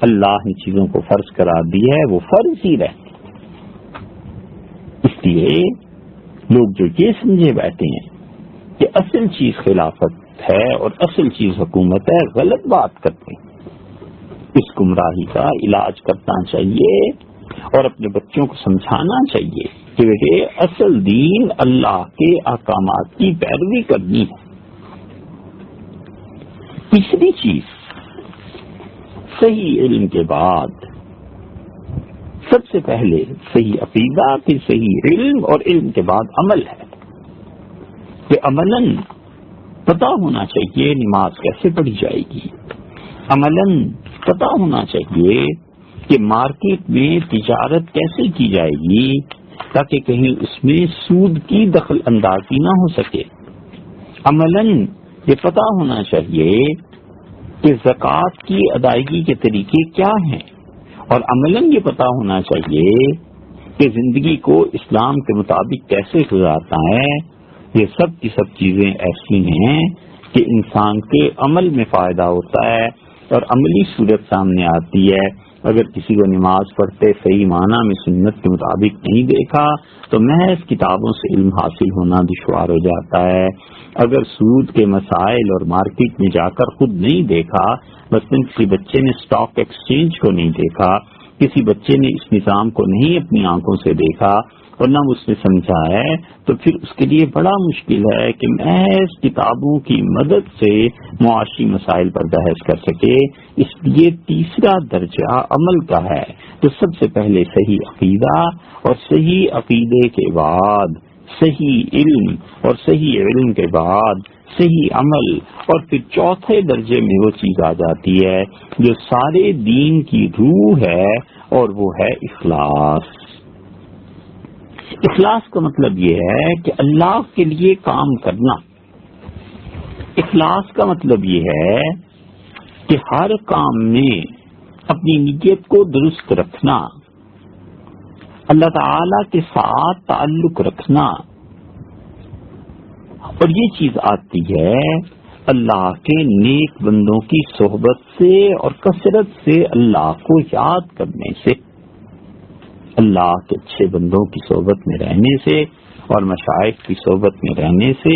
اللہ نے چیزوں کو فرض قرار دی ہے وہ فرض ہی رہتی۔ اس لیے لوگ جو یہ سمجھے بیٹھے ہیں کہ اصل چیز خلافت ہے اور اصل چیز حکومت ہے، غلط بات کرتے ہیں۔ اس گمراہی کا علاج کرنا چاہیے اور اپنے بچوں کو سمجھانا چاہیے کہ بیٹے اصل دین اللہ کے احکامات کی پیروی کرنی ہے، تیسری چیز صحیح علم کے بعد سب سے پہلے صحیح عقیدہ، پھر صحیح علم، اور علم کے بعد عمل ہے کہ عملاً پتہ ہونا چاہیے نماز کیسے پڑھی جائے گی، عملاً پتہ ہونا چاہیے کہ مارکیٹ میں تجارت کیسے کی جائے گی تاکہ کہیں اس میں سود کی دخل اندازی نہ ہو سکے، عملاً یہ پتہ ہونا چاہیے کہ زکوٰۃ کی ادائیگی کے طریقے کیا ہیں، اور عملاً یہ پتہ ہونا چاہیے کہ زندگی کو اسلام کے مطابق کیسے گزارتا ہے۔ یہ سب کی سب چیزیں ایسی ہیں کہ انسان کے عمل میں فائدہ ہوتا ہے اور عملی صورت سامنے آتی ہے۔ اگر کسی کو نماز پڑھتے صحیح معنی میں سنت کے مطابق نہیں دیکھا تو محض کتابوں سے علم حاصل ہونا دشوار ہو جاتا ہے۔ اگر سود کے مسائل اور مارکیٹ میں جا کر خود نہیں دیکھا، مثلاً کسی بچے نے اسٹاک ایکسچینج کو نہیں دیکھا، کسی بچے نے اس نظام کو نہیں اپنی آنکھوں سے دیکھا اور نہ اس نے سمجھا ہے، تو پھر اس کے لیے بڑا مشکل ہے کہ محض کتابوں کی مدد سے معاشی مسائل پر بحث کر سکے۔ اس لیے تیسرا درجہ عمل کا ہے۔ تو سب سے پہلے صحیح عقیدہ، اور صحیح عقیدے کے بعد صحیح علم، اور صحیح علم کے بعد صحیح عمل، اور پھر چوتھے درجے میں وہ چیز آ جاتی ہے جو سارے دین کی روح ہے، اور وہ ہے اخلاص۔ اخلاص کا مطلب یہ ہے کہ اللہ کے لیے کام کرنا۔ اخلاص کا مطلب یہ ہے کہ ہر کام میں اپنی نیت کو درست رکھنا، اللہ تعالی کے ساتھ تعلق رکھنا، اور یہ چیز آتی ہے اللہ کے نیک بندوں کی صحبت سے اور کثرت سے اللہ کو یاد کرنے سے، اللہ کے اچھے بندوں کی صحبت میں رہنے سے اور مشائخ کی صحبت میں رہنے سے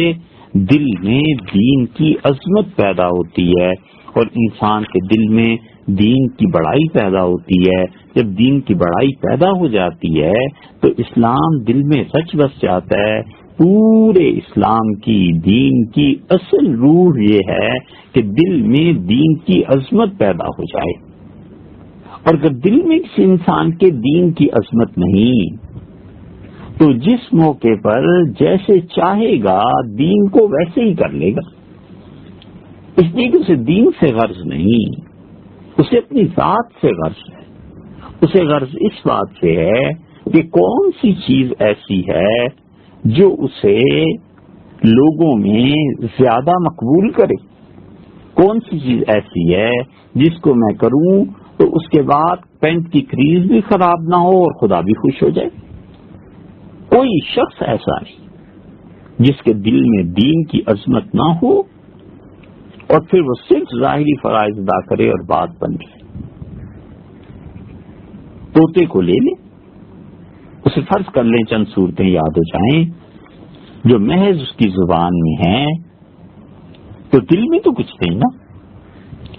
دل میں دین کی عظمت پیدا ہوتی ہے، اور انسان کے دل میں دین کی بڑائی پیدا ہوتی ہے۔ جب دین کی بڑائی پیدا ہو جاتی ہے تو اسلام دل میں سچ بس جاتا ہے۔ پورے اسلام کی، دین کی اصل روح یہ ہے کہ دل میں دین کی عظمت پیدا ہو جائے، اور اگر دل میں کسی انسان کے دین کی عظمت نہیں تو جس موقع پر جیسے چاہے گا دین کو ویسے ہی کر لے گا، اس لیے کہ اسے دین سے غرض نہیں، اسے اپنی ذات سے غرض ہے۔ اسے غرض اس بات سے ہے کہ کون سی چیز ایسی ہے جو اسے لوگوں میں زیادہ مقبول کرے، کون سی چیز ایسی ہے جس کو میں کروں تو اس کے بعد پینٹ کی کریز بھی خراب نہ ہو اور خدا بھی خوش ہو جائے۔ کوئی شخص ایسا نہیں جس کے دل میں دین کی عظمت نہ ہو اور پھر وہ صرف ظاہری فرائض ادا کرے اور بات بن جائے۔ طوطے کو لے لیں، اسے فرض کر لیں چند صورتیں یاد ہو جائیں جو محض اس کی زبان میں ہیں، تو دل میں تو کچھ نہیں نا۔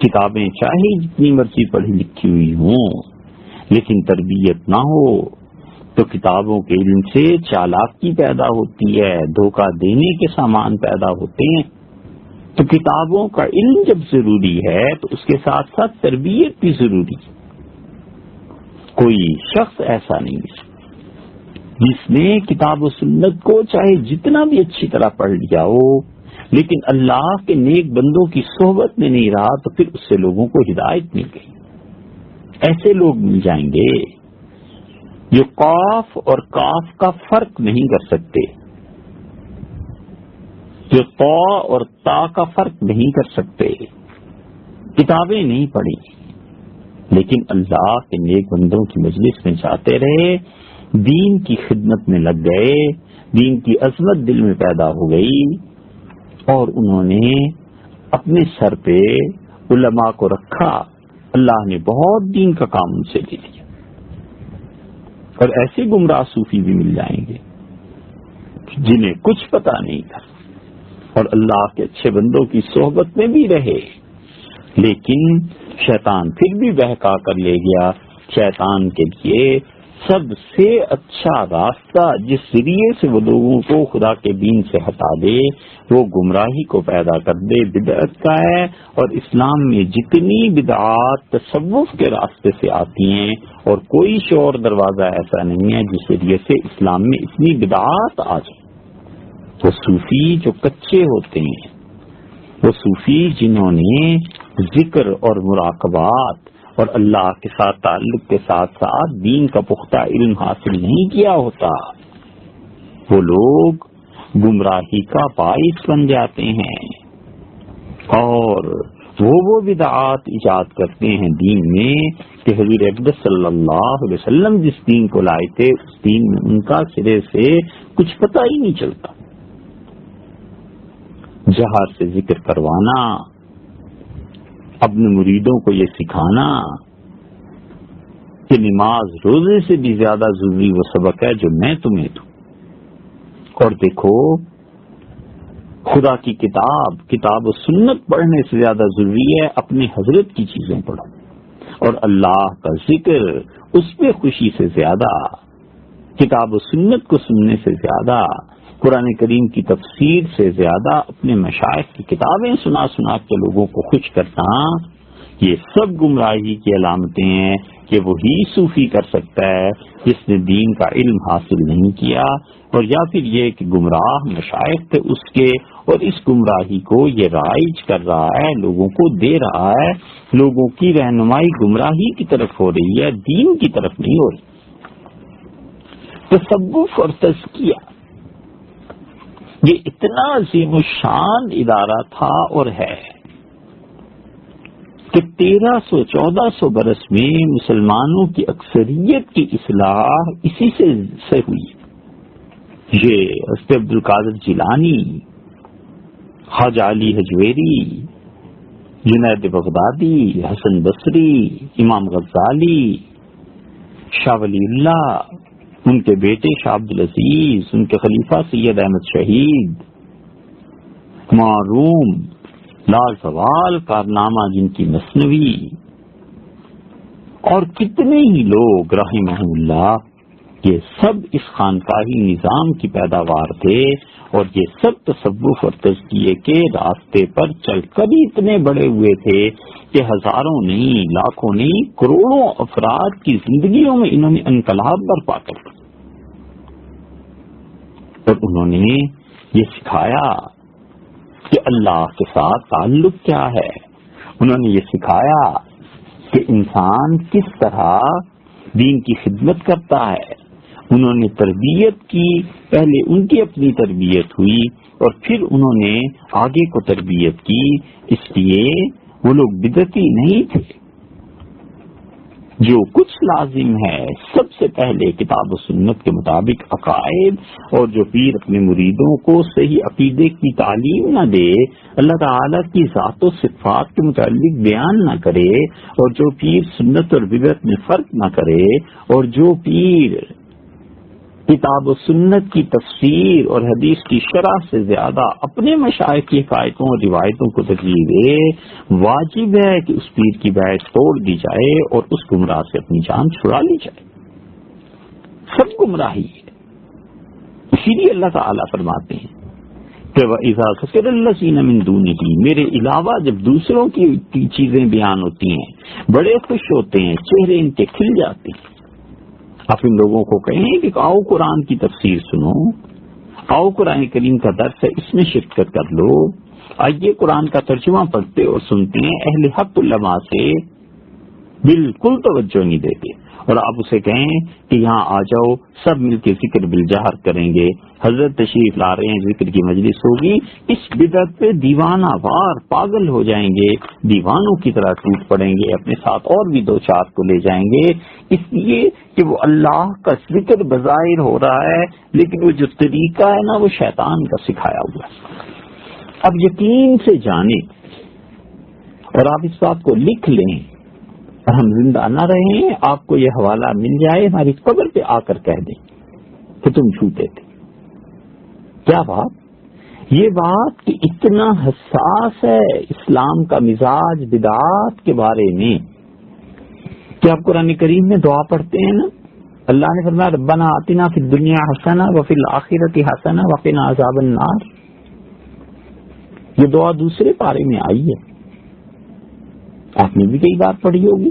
کتابیں چاہے جتنی مرضی پڑھی لکھی ہوئی ہوں، لیکن تربیت نہ ہو تو کتابوں کے علم سے چالاکی پیدا ہوتی ہے، دھوکہ دینے کے سامان پیدا ہوتے ہیں۔ تو کتابوں کا علم جب ضروری ہے تو اس کے ساتھ ساتھ تربیت بھی ضروری ہے۔ کوئی شخص ایسا نہیں جس نے کتاب و سنت کو چاہے جتنا بھی اچھی طرح پڑھ لیا ہو لیکن اللہ کے نیک بندوں کی صحبت میں نہیں رہا تو پھر اس سے لوگوں کو ہدایت مل گئی۔ ایسے لوگ مل جائیں گے جو قاف اور کاف کا فرق نہیں کر سکتے، جو طا اور تا کا فرق نہیں کر سکتے، کتابیں نہیں پڑھی لیکن اللہ کے نیک بندوں کی مجلس میں جاتے رہے، دین کی خدمت میں لگ گئے، دین کی عظمت دل میں پیدا ہو گئی، اور انہوں نے اپنے سر پہ علماء کو رکھا، اللہ نے بہت دین کا کام ان سے لے لیا۔ اور ایسے گمراہ صوفی بھی مل جائیں گے جنہیں کچھ پتا نہیں تھا اور اللہ کے اچھے بندوں کی صحبت میں بھی رہے، لیکن شیطان پھر بھی بہکا کر لے گیا۔ شیطان کے لیے سب سے اچھا راستہ جس ذریعے سے وہ لوگوں کو خدا کے دین سے ہٹا دے وہ گمراہی کو پیدا کر دے بدعت کا ہے. اور اسلام میں جتنی بدعات تصوف کے راستے سے آتی ہیں اور کوئی شور دروازہ ایسا نہیں ہے جس ذریعے سے اسلام میں اتنی بدعات آ جائیں. وہ صوفی جو کچے ہوتے ہیں، وہ صوفی جنہوں نے ذکر اور مراقبات اور اللہ کے ساتھ تعلق کے ساتھ ساتھ دین کا پختہ علم حاصل نہیں کیا ہوتا، وہ لوگ گمراہی کا باعث بن جاتے ہیں اور وہ بدعات ایجاد کرتے ہیں دین میں کہ حضور اقدس صلی اللہ علیہ وسلم جس دین کو لائے تھے اس دین میں ان کا سرے سے کچھ پتہ ہی نہیں چلتا. جہر سے ذکر کروانا، اپنے مریدوں کو یہ سکھانا کہ نماز روزے سے بھی زیادہ ضروری وہ سبق ہے جو میں تمہیں دوں. اور دیکھو خدا کی کتاب و سنت پڑھنے سے زیادہ ضروری ہے اپنے حضرت کی چیزیں پڑھو، اور اللہ کا ذکر اس پہ خوشی سے زیادہ، کتاب و سنت کو سننے سے زیادہ، قرآن کریم کی تفسیر سے زیادہ اپنے مشائخ کی کتابیں سنا سنا کے لوگوں کو خوش کرنا، یہ سب گمراہی کی علامتیں ہیں کہ وہی صوفی کر سکتا ہے جس نے دین کا علم حاصل نہیں کیا، اور یا پھر یہ کہ گمراہ مشائخ تھے اس کے اور اس گمراہی کو یہ رائج کر رہا ہے، لوگوں کو دے رہا ہے، لوگوں کی رہنمائی گمراہی کی طرف ہو رہی ہے، دین کی طرف نہیں ہو رہی. تصوف اور تزکیہ یہ اتنا عظیم الشان ادارہ تھا اور ہے کہ 1300-1400 برس میں مسلمانوں کی اکثریت کی اصلاح اسی سے ہوئی. یہ حضرت عبد القادر جیلانی، خواجہ علی حجویری، جنید بغدادی، حسن بصری، امام غزالی، شاہ ولی اللہ، ان کے بیٹے شاہ عبد العزیز، ان کے خلیفہ سید احمد شہید، معروم لازوال کارنامہ جن کی مثنوی، اور کتنے ہی لوگ رحمہ اللہ، یہ سب اس خانقاہی نظام کی پیداوار تھے، اور یہ سب تصوف اور تزکیے کے راستے پر چل کر ہی اتنے بڑے ہوئے تھے کہ ہزاروں نہیں، لاکھوں نہیں، کروڑوں افراد کی زندگیوں میں انہوں نے انقلاب برپا کر دیا. اور انہوں نے یہ سکھایا کہ اللہ کے ساتھ تعلق کیا ہے، انہوں نے یہ سکھایا کہ انسان کس طرح دین کی خدمت کرتا ہے. انہوں نے تربیت کی، پہلے ان کی اپنی تربیت ہوئی اور پھر انہوں نے آگے کو تربیت کی. اس لیے وہ لوگ بدعتی نہیں تھے. جو کچھ لازم ہے سب سے پہلے کتاب و سنت کے مطابق عقائد، اور جو پیر اپنے مریدوں کو صحیح عقیدے کی تعلیم نہ دے، اللہ تعالیٰ کی ذات و صفات کے متعلق بیان نہ کرے، اور جو پیر سنت اور بدعت میں فرق نہ کرے، اور جو پیر کتاب و سنت کی تفسیر اور حدیث کی شرح سے زیادہ اپنے مشائخ کی حکایتوں اور روایتوں کو ترجیح دے، واجب ہے کہ اس پیر کی بیعت توڑ دی جائے اور اس گمراہ سے اپنی جان چھڑا لی جائے. سب گمراہی ہے. اسی لیے اللہ تعالیٰ فرماتے ہیں کہ وَإِذَا ذُكِرَ الَّذِينَ مِن دُونِهِ، میرے علاوہ جب دوسروں کی چیزیں بیان ہوتی ہیں بڑے خوش ہوتے ہیں، چہرے ان کے کھل جاتے ہیں. آپ ان لوگوں کو کہیں کہ آؤ قرآن کی تفسیر سنو، آؤ قرآن کریم کا درس ہے اس میں شرکت کر لو، آئیے قرآن کا ترجمہ پڑھتے اور سنتے ہیں. اہل حق علماء سے بالکل توجہ نہیں دیتے، اور آپ اسے کہیں کہ یہاں آ جاؤ سب مل کے ذکر بالجہر کریں گے، حضرت تشریف لا رہے ہیں، ذکر کی مجلس ہوگی، اس بدعت پہ دیوانہ وار پاگل ہو جائیں گے، دیوانوں کی طرح ٹوٹ پڑیں گے، اپنے ساتھ اور بھی 2-4 کو لے جائیں گے. اس لیے کہ وہ اللہ کا ذکر بظاہر ہو رہا ہے لیکن وہ جو طریقہ ہے نا وہ شیطان کا سکھایا ہوا ہے. اب یقین سے جانیں اور آپ اس بات کو لکھ لیں، اور ہم زندہ نہ رہیں، آپ کو یہ حوالہ مل جائے، ہماری قبر پہ آ کر کہہ دیں کہ تم جھوٹے تھے. کیا بات؟ یہ بات کہ اتنا حساس ہے اسلام کا مزاج بدعات کے بارے میں کہ آپ قرآن کریم میں دعا پڑھتے ہیں نا، اللہ نے فرمایا ربنا آتنا فی الدنیا حسنہ وفی الآخرۃ حسنہ وقنا عذاب النار. یہ دعا دوسرے پارے میں آئی ہے، آپ نے بھی کئی بار پڑھی ہوگی.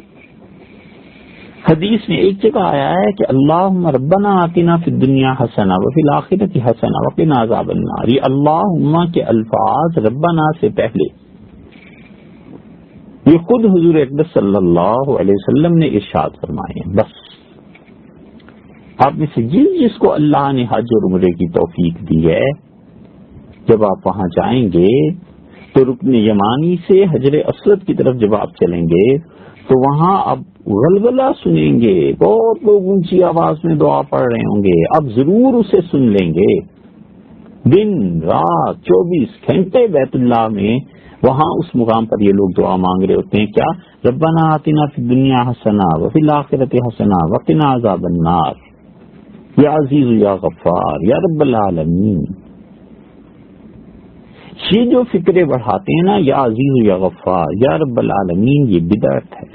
حدیث میں ایک جگہ آیا ہے کہ اللہم ربنا آتنا فی الدنیا حسنہ وفی الآخرۃ حسنہ وقنا عذاب النار. یہ اللہم کے الفاظ ربنا سے پہلے یہ خود حضور اقدس صلی اللہ علیہ وسلم نے ارشاد فرمائے ہیں. بس آپ میں سے جس کو اللہ نے حج اور عمرے کی توفیق دی ہے، جب آپ وہاں جائیں گے تو رکن یمانی سے حجر اسود کی طرف جب آپ چلیں گے تو وہاں آپ غلغلہ سنیں گے، بہت لوگ اونچی آواز میں دعا پڑھ رہے ہوں گے، آپ ضرور اسے سن لیں گے. دن رات 24 گھنٹے بیت اللہ میں وہاں اس مقام پر یہ لوگ دعا مانگ رہے ہوتے ہیں. کیا؟ ربنا آتنا فی الدنیا حسنہ وفی الآخرۃ حسنہ وقنا عذاب النار، یا عزیز یا غفار یا رب العالمین. یہ جو فکرے بڑھاتے ہیں نا، یا عزیز یا غفار یا رب العالمین، یہ بدعت ہے.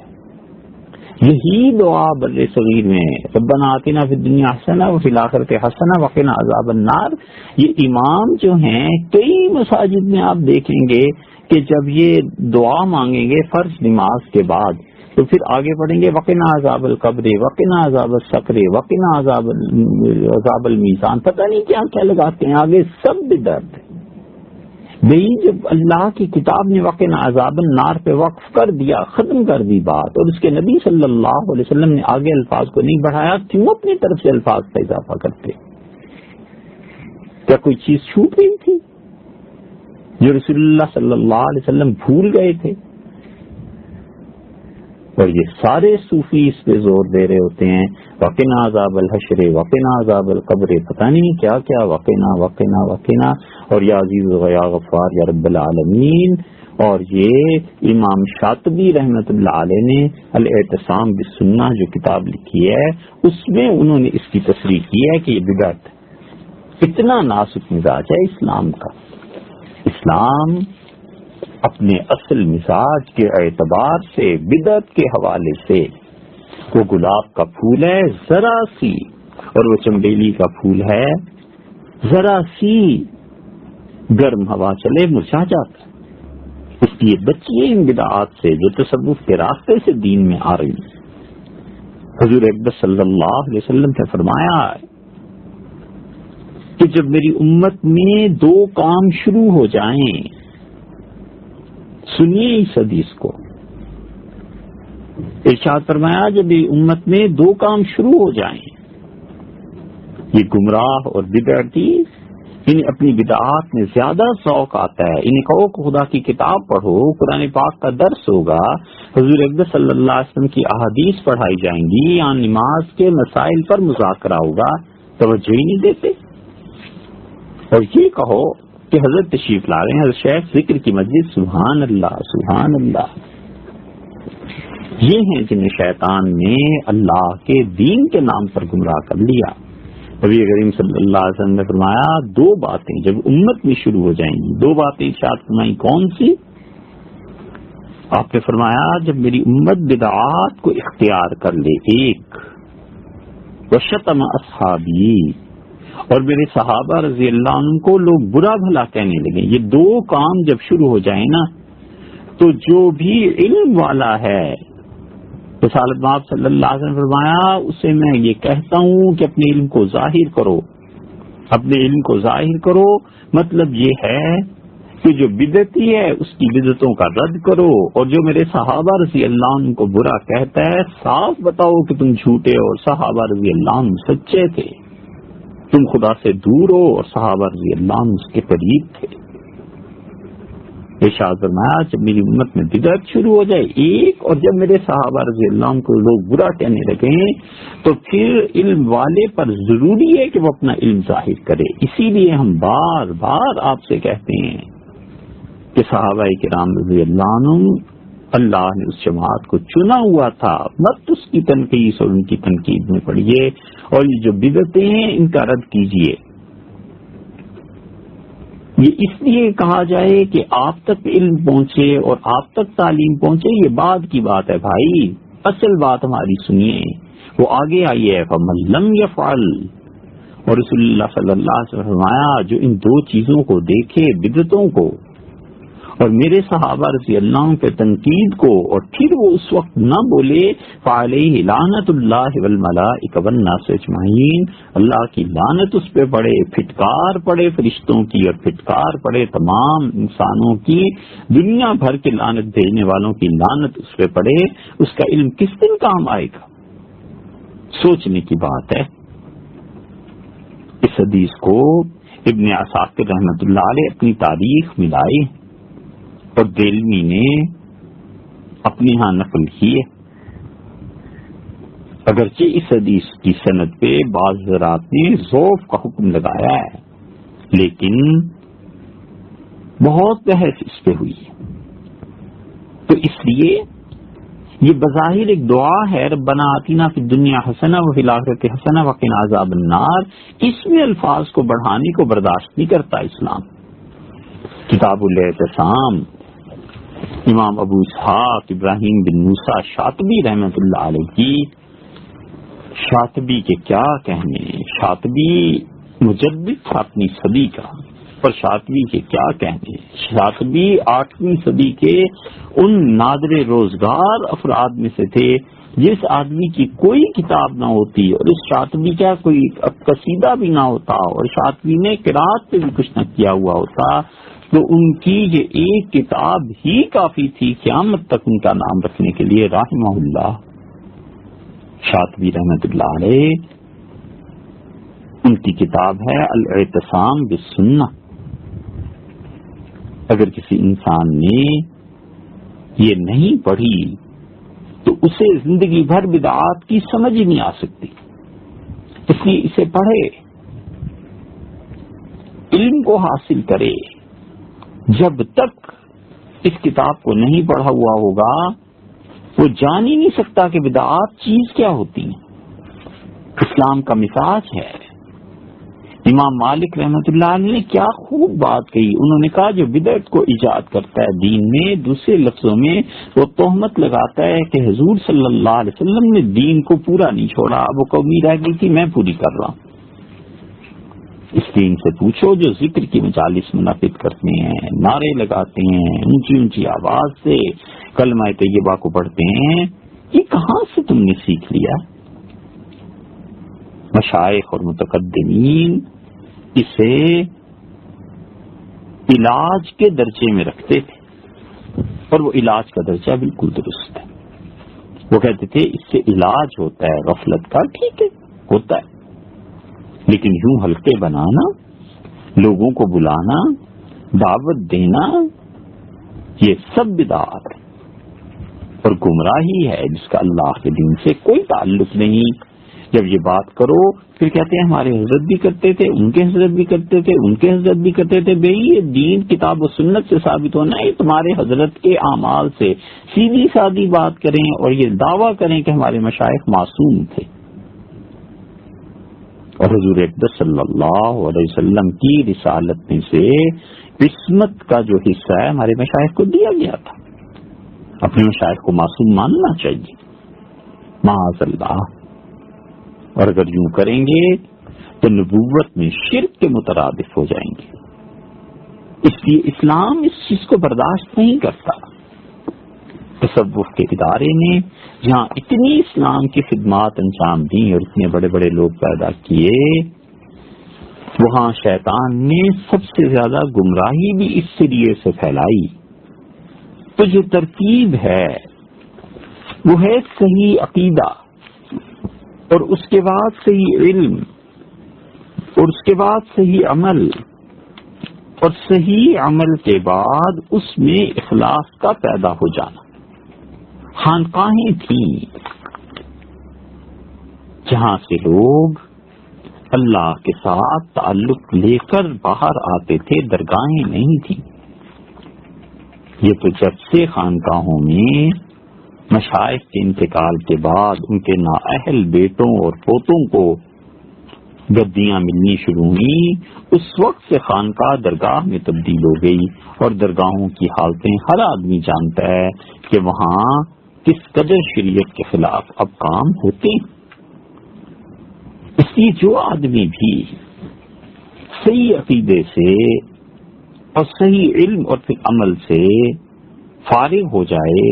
یہی دعا بر صغیر میں ربنا آتنا فی الدنیا حسنہ وفی الآخرۃ حسنہ وقنا عذاب النار، یہ امام جو ہیں کئی مساجد میں آپ دیکھیں گے کہ جب یہ دعا مانگیں گے فرض نماز کے بعد تو پھر آگے پڑھیں گے وقنا عذاب القبر وقنا عذاب السقر وقنا عذاب المیزان، پتہ نہیں کیا کیا لگاتے ہیں آگے، سب بدعت ہے. بھئی جب اللہ کی کتاب نے وقنا عذاب النار پہ وقف کر دیا، ختم کر دی بات، اور اس کے نبی صلی اللہ علیہ وسلم نے آگے الفاظ کو نہیں بڑھایا، کیوں اپنی طرف سے الفاظ کا اضافہ کرتے؟ کیا کوئی چیز چھوٹ گئی تھی جو رسول اللہ صلی اللہ علیہ وسلم بھول گئے تھے؟ اور یہ سارے صوفی اس پہ زور دے رہے ہوتے ہیں وقنا عذاب الحشر وقنا عذاب القبر، پتہ نہیں کیا کیا، وقنا وقنا وقنا، اور یا عزیز یا غفار یا رب العالمین. اور یہ امام شاطبی رحمۃ اللہ علیہ نے الاعتصام بالسنہ جو کتاب لکھی ہے اس میں انہوں نے اس کی تصریح کی ہے کہ یہ بدعت. اتنا ناسک مزاج ہے اسلام کا. اسلام اپنے اصل مزاج کے اعتبار سے بدعت کے حوالے سے وہ گلاب کا پھول ہے ذرا سی، اور وہ چمبیلی کا پھول ہے ذرا سی گرم ہوا چلے مرجھا جاتا. اس لیے بچیے ان بدعات سے جو تصوف کے راستے سے دین میں آ رہی ہیں. حضور اقدس صلی اللہ علیہ وسلم نے فرمایا کہ جب میری امت میں 2 کام شروع ہو جائیں، سنیے اس حدیث کو، ارشاد فرمایا جب میری امت میں 2 کام شروع ہو جائیں، یہ گمراہ اور بدعتی انہیں اپنی بدعات میں زیادہ ذوق آتا ہے، انہیں کہو کہ خدا کی کتاب پڑھو، قرآن پاک کا درس ہوگا، حضور اقدس صلی اللہ علیہ وسلم کی احادیث پڑھائی جائیں گی، یا نماز کے مسائل پر مذاکرہ ہوگا، توجہ ہی نہیں دیتے. اور یہ کہو کہ حضرت تشریف لا رہے ہیں، حضرت شیخ ذکر کی مسجد، سبحان اللہ سبحان اللہ. یہ ہیں جنہیں شیطان نے اللہ کے دین کے نام پر گمراہ کر لیا. نبی کریم صلی اللہ علیہ وسلم نے فرمایا 2 باتیں جب امت میں شروع ہو جائیں گی، 2 باتیں ارشاد فرمائی. کون سی؟ آپ نے فرمایا جب میری امت بدعات کو اختیار کر لے، 1 وشتم اصحابی، اور میرے صحابہ رضی اللہ عنہ کو لوگ برا بھلا کہنے لگے. یہ 2 کام جب شروع ہو جائیں نا تو جو بھی علم والا ہے، رسالت مآب صلی اللہ علیہ وسلم فرمایا اسے میں یہ کہتا ہوں کہ اپنے علم کو ظاہر کرو، اپنے علم کو ظاہر کرو. مطلب یہ ہے کہ جو بدعتی ہے اس کی بدعتوں کا رد کرو، اور جو میرے صحابہ رضی اللہ عنہ کو برا کہتا ہے صاف بتاؤ کہ تم جھوٹے ہو اور صحابہ رضی اللہ عنہ سچے تھے، تم خدا سے دور ہو اور صحابہ رضی اللہ عنہ اس کے قریب تھے. ارشاد فرمایا جب میری امت میں بدعت شروع ہو جائے 1، اور جب میرے صحابہ رضی اللہ عنہ کو لوگ برا کہنے لگے تو پھر علم والے پر ضروری ہے کہ وہ اپنا علم ظاہر کرے. اسی لیے ہم بار بار آپ سے کہتے ہیں کہ صحابہ کرام رضی اللہ عنہ اللہ نے اس جماعت کو چنا ہوا تھا، مت اس کی تنقید اور ان کی تنقید میں پڑھیے، اور یہ جو بدعتیں ہیں ان کا رد کیجیے. یہ اس لیے کہا جائے کہ آپ تک علم پہنچے اور آپ تک تعلیم پہنچے، یہ بعد کی بات ہے بھائی. اصل بات ہماری سنیے، وہ آگے آئی ہے فَمَن لَّمْ يَفْعَلْ، اور رسول اللہ صلی اللہ علیہ وسلم فرمایا جو ان دو چیزوں کو دیکھے، بدعتوں کو اور میرے صحابہ رضی اللہ عنہ پہ تنقید کو، اور پھر وہ اس وقت نہ بولے فعلیہ لعنت اللہ والملائکۃ والناس اجمعین، اللہ کی لعنت اس پہ پڑے، پھٹکار پڑے فرشتوں کی اور پھٹکار پڑے تمام انسانوں کی، دنیا بھر کے لعنت بھیجنے والوں کی لعنت اس پہ پڑے، اس کا علم کس دن کام آئے گا؟ سوچنے کی بات ہے۔ اس حدیث کو ابن عساکر رحمۃ اللہ علیہ اپنی تاریخ میں لائے اور دہلوی نے اپنے ہاں نقل کی ہے، اگرچہ اس حدیث کی سند پہ بعض حضرات نے ضعف کا حکم لگایا ہے، لیکن بہت بحث اس پہ ہوئی ہے، تو اس لیے یہ بظاہر ایک دعا ہے، ربنا آتنا فی الدنیا حسنہ وفی الآخرۃ حسنہ وقنا عذاب النار، اس میں الفاظ کو بڑھانے کو برداشت نہیں کرتا اسلام۔ کتاب الاعتصام امام ابو اسحاق ابراہیم بن موسیٰ شاطبی رحمۃ اللہ علیہ کی، شاطبی کے کیا کہنے، شاطبی مجدد تھا اپنی صدی کا، پر شاطبی کے کیا کہنے، شاطبی 8ویں صدی کے ان نادر روزگار افراد میں سے تھے جس آدمی کی کوئی کتاب نہ ہوتی اور اس شاطبی کا کوئی قصیدہ بھی نہ ہوتا اور شاطبی نے قرات پہ بھی کچھ نہ کیا ہوا ہوتا، تو ان کی یہ ایک کتاب ہی کافی تھی قیامت تک ان کا نام رکھنے کے لیے، رحمہ اللہ شاطبی رحمۃ اللہ علیہ۔ ان کی کتاب ہے الاعتصام بالسنہ۔ اگر کسی انسان نے یہ نہیں پڑھی تو اسے زندگی بھر بدعات کی سمجھ ہی نہیں آ سکتی، اس لیے اسے پڑھے، علم کو حاصل کرے۔ جب تک اس کتاب کو نہیں پڑھا ہوا ہوگا وہ جان ہی نہیں سکتا کہ بدعات چیز کیا ہوتی ہے، اسلام کا مزاج ہے۔ امام مالک رحمۃ اللہ علیہ نے کیا خوب بات کہی، انہوں نے کہا جو بدعت کو ایجاد کرتا ہے دین میں، دوسرے لفظوں میں وہ تہمت لگاتا ہے کہ حضور صلی اللہ علیہ وسلم نے دین کو پورا نہیں چھوڑا، وہ کمی رہ گئی تھی میں پوری کر رہا ہوں۔ اس دین سے پوچھو جو ذکر کی مجالس منعقد کرتے ہیں، نعرے لگاتے ہیں، اونچی اونچی آواز سے کلمہ طیبہ کو پڑھتے ہیں، یہ کہاں سے تم نے سیکھ لیا؟ مشائخ اور متقدمین اسے علاج کے درجے میں رکھتے تھے، اور وہ علاج کا درجہ بالکل درست ہے۔ وہ کہتے تھے اس سے علاج ہوتا ہے غفلت کا، ٹھیک ہے ہوتا ہے، لیکن یوں حلقے بنانا، لوگوں کو بلانا، دعوت دینا، یہ سب بدعات ہے اور گمراہی ہے جس کا اللہ کے دین سے کوئی تعلق نہیں۔ جب یہ بات کرو پھر کہتے ہیں ہمارے حضرت بھی کرتے تھے، ان کے حضرت بھی کرتے تھے، ان کے حضرت بھی کرتے تھے۔ بھئی یہ دین کتاب و سنت سے ثابت ہونا ہے، تمہارے حضرت کے اعمال سے سیدھی سادی بات کریں اور یہ دعویٰ کریں کہ ہمارے مشائخ معصوم تھے، اور حضور اقدس صلی اللہ علیہ وسلم کی رسالت میں سے عصمت کا جو حصہ ہے ہمارے مشائخ کو دیا گیا تھا۔ اپنے مشائخ کو معصوم ماننا چاہیے، معاذ اللہ۔ اور اگر یوں کریں گے تو نبوت میں شرک کے مترادف ہو جائیں گے، اس لیے اسلام اس چیز کو برداشت نہیں کرتا۔ تصوف کے ادارے نے جہاں اتنی اسلام کی خدمات انجام دی اور اتنے بڑے بڑے لوگ پیدا کیے، وہاں شیطان نے سب سے زیادہ گمراہی بھی اس ذریعے سے پھیلائی۔ تو جو ترتیب ہے وہ ہے صحیح عقیدہ، اور اس کے بعد صحیح علم، اور اس کے بعد صحیح عمل، اور صحیح عمل کے بعد اس میں اخلاص کا پیدا ہو جانا۔ خانقاہیں تھیں جہاں سے لوگ اللہ کے ساتھ تعلق لے کر باہر آتے تھے، درگاہیں نہیں تھیں۔ یہ تو جب سے خانقاہوں میں مشائخ کے انتقال کے بعد ان کے نااہل بیٹوں اور پوتوں کو گدیاں ملنی شروع ہوئیں، اس وقت سے خانقاہ درگاہ میں تبدیل ہو گئی، اور درگاہوں کی حالتیں ہر آدمی جانتا ہے کہ وہاں کس قدر شریعت کے خلاف اب کام ہوتے ہیں۔ اس لیے جو آدمی بھی صحیح عقیدے سے اور صحیح علم اور پھر عمل سے فارغ ہو جائے،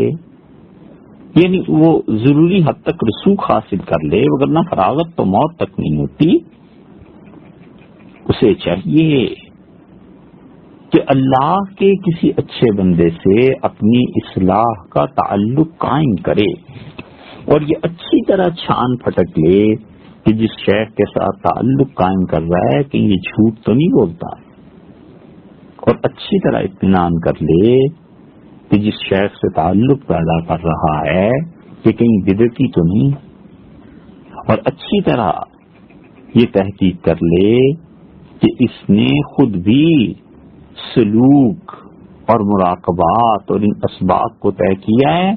یعنی وہ ضروری حد تک رسوخ حاصل کر لے، ورنہ فراغت تو موت تک نہیں ہوتی، اسے چاہیے کہ اللہ کے کسی اچھے بندے سے اپنی اصلاح کا تعلق قائم کرے اور یہ اچھی طرح چھان پھٹک لے کہ جس شیخ کے ساتھ تعلق قائم کر رہا ہے کہ یہ جھوٹ تو نہیں بولتا، اور اچھی طرح اطمینان کر لے کہ جس شیخ سے تعلق پیدا کر رہا ہے کہ کہیں بدعتی تو نہیں، اور اچھی طرح یہ تحقیق کر لے کہ اس نے خود بھی سلوک اور مراقبات اور ان اسباب کو طے کیا ہے،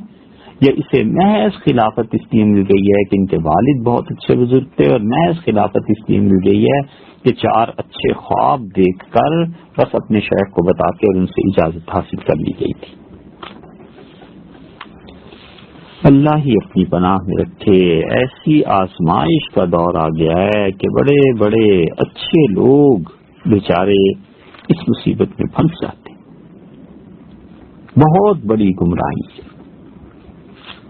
یا اسے محض خلافت اس لیے مل گئی ہے کہ ان کے والد بہت اچھے بزرگ تھے، اور محض خلافت اس لیے مل گئی ہے کہ 4 اچھے خواب دیکھ کر بس اپنے شیخ کو بتا کے اور ان سے اجازت حاصل کر لی گئی تھی۔ اللہ ہی اپنی پناہ میں رکھے، ایسی آزمائش کا دور آ گیا ہے کہ بڑے بڑے اچھے لوگ بیچارے اس مصیبت میں پھنس جاتے ہیں۔ بہت بڑی گمراہی ہے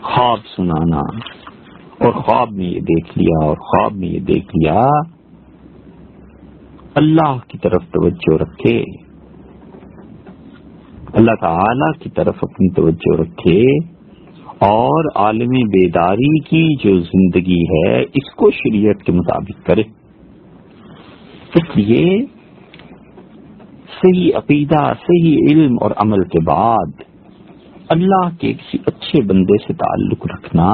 خواب سنانا، اور خواب میں یہ دیکھ لیا اور خواب میں یہ دیکھ لیا۔ اللہ کی طرف توجہ رکھے، اللہ تعالی کی طرف اپنی توجہ رکھے، اور عالم بیداری کی جو زندگی ہے اس کو شریعت کے مطابق کرے۔ اس لیے صحیح عقیدہ، صحیح علم اور عمل کے بعد اللہ کے کسی اچھے بندے سے تعلق رکھنا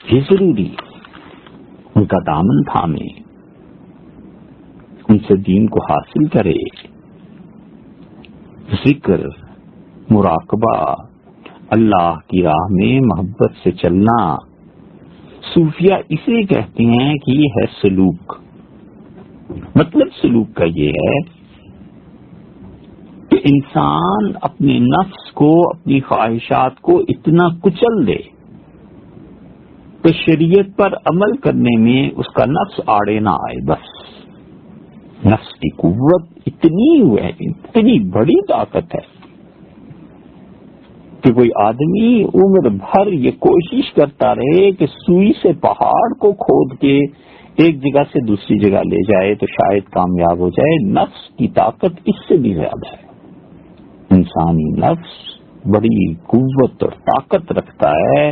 یہ ضروری ہے، ان کا دامن تھامے، ان سے دین کو حاصل کرے، ذکر، مراقبہ، اللہ کی راہ میں محبت سے چلنا۔ صوفیہ اسے کہتے ہیں کہ یہ ہے سلوک۔ مطلب سلوک کا یہ ہے کہ انسان اپنے نفس کو، اپنی خواہشات کو اتنا کچل دے کہ شریعت پر عمل کرنے میں اس کا نفس آڑے نہ آئے۔ بس نفس کی قوت اتنی ہے، اتنی بڑی طاقت ہے کہ کوئی آدمی عمر بھر یہ کوشش کرتا رہے کہ سوئی سے پہاڑ کو کھود کے ایک جگہ سے دوسری جگہ لے جائے تو شاید کامیاب ہو جائے۔ نفس کی طاقت اس سے بھی زیادہ ہے۔ انسانی نفس بڑی قوت اور طاقت رکھتا ہے،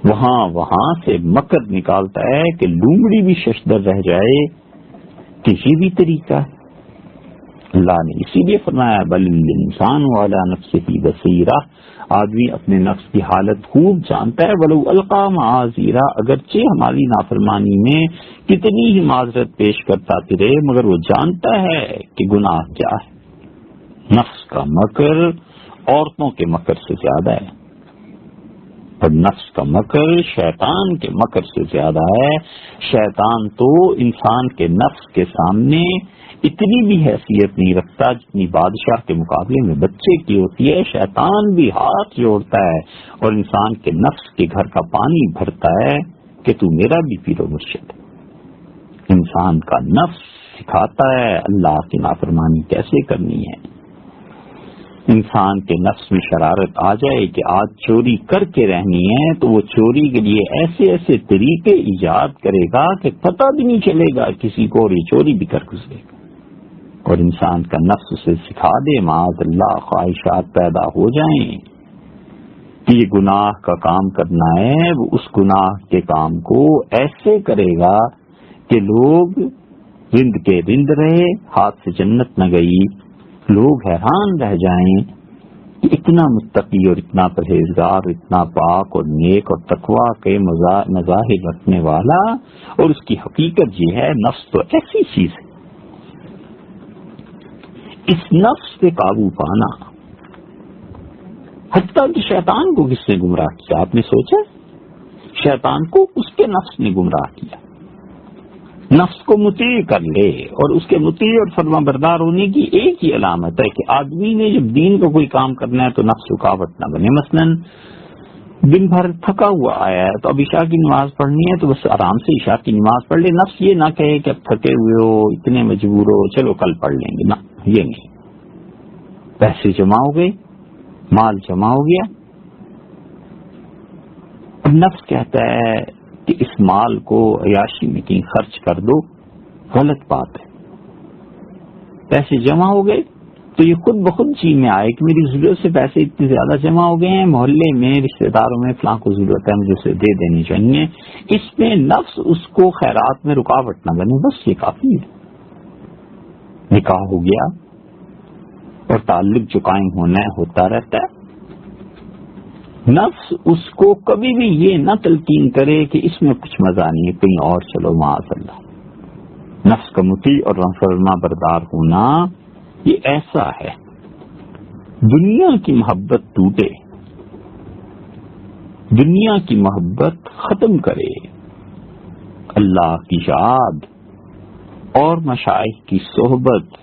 وہاں سے مکر نکالتا ہے کہ لومڑی بھی ششدر رہ جائے، کہ یہ بھی طریقہ ہے۔ اللہ نے اسی لیے فرمایا بل الانسان علی نفسہ بصیرہ، آدمی اپنے نفس کی حالت خوب جانتا ہے۔ ولو القی معاذیرہ، اگرچہ ہماری نافرمانی میں کتنی ہی معذرت پیش کرتا پھرے مگر وہ جانتا ہے کہ گناہ کیا ہے۔ نفس کا مکر عورتوں کے مکر سے زیادہ ہے، اور نفس کا مکر شیطان کے مکر سے زیادہ ہے۔ شیطان تو انسان کے نفس کے سامنے اتنی بھی حیثیت نہیں رکھتا جتنی بادشاہ کے مقابلے میں بچے کی ہوتی ہے۔ شیطان بھی ہاتھ جوڑتا ہے اور انسان کے نفس کے گھر کا پانی بھرتا ہے کہ تو میرا بھی پیر و مرشد۔ انسان کا نفس سکھاتا ہے اللہ کی نافرمانی کیسے کرنی ہے۔ انسان کے نفس میں شرارت آ جائے کہ آج چوری کر کے رہنی ہے تو وہ چوری کے لیے ایسے ایسے طریقے ایجاد کرے گا کہ پتہ بھی نہیں چلے گا کسی کو، اور یہ چوری بھی کر گزرے گا۔ اور انسان کا نفس اسے سکھا دے، معاذ اللہ خواہشات پیدا ہو جائیں کہ یہ گناہ کا کام کرنا ہے، وہ اس گناہ کے کام کو ایسے کرے گا کہ لوگ رند کے رند رہے، ہاتھ سے جنت نہ گئی، لوگ حیران رہ جائیں کہ اتنا متقی اور اتنا پرہیزگار، اتنا پاک اور نیک اور تقویٰ کے مظاہر رکھنے والا، اور اس کی حقیقت یہ ہے نفس تو ایسی چیز ہے۔ اس نفس پہ قابو پانا، حتیٰ کہ شیطان کو کس نے گمراہ کیا؟ آپ نے سوچا؟ شیطان کو اس کے نفس نے گمراہ کیا۔ نفس کو مطیع کر لے، اور اس کے مطیع اور فرما بردار ہونے کی ایک ہی علامت ہے کہ آدمی نے جب دین کو کوئی کام کرنا ہے تو نفس رکاوٹ نہ بنے۔ مثلا دن بھر تھکا ہوا آیا ہے تو اب عشاء کی نماز پڑھنی ہے تو بس آرام سے عشاء کی نماز پڑھ لے. نفس یہ نہ کہے کہ اب تھکے ہوئے ہو، اتنے مجبور ہو، چلو کل پڑھ لیں گے. نہ، یہ نہیں. پیسے جمع ہو گئے، مال جمع ہو گیا، اب نفس کہتا ہے کہ اس مال کو عیاشی میں کہیں خرچ کر دو. غلط بات ہے. پیسے جمع ہو گئے تو یہ خود بخود جی میں آئے کہ میری ضرورت سے پیسے اتنے زیادہ جمع ہو گئے ہیں، محلے میں رشتہ داروں میں فلاں کو ضرورت ہے، مجھے اسے دے دینی چاہیے. اس میں نفس اس کو خیرات میں رکاوٹ نہ بنے، بس یہ کافی ہے. نکاح ہو گیا اور تعلق جو قائم ہونا ہے ہوتا رہتا ہے. نفس اس کو کبھی بھی یہ نہ تلقین کرے کہ اس میں کچھ مزہ نہیں ہے، کہیں اور چلو معاذ اللہ. نفس کا مطیع اور فرما بردار ہونا یہ ایسا ہے. دنیا کی محبت ٹوٹے، دنیا کی محبت ختم کرے، اللہ کی یاد اور مشائخ کی صحبت،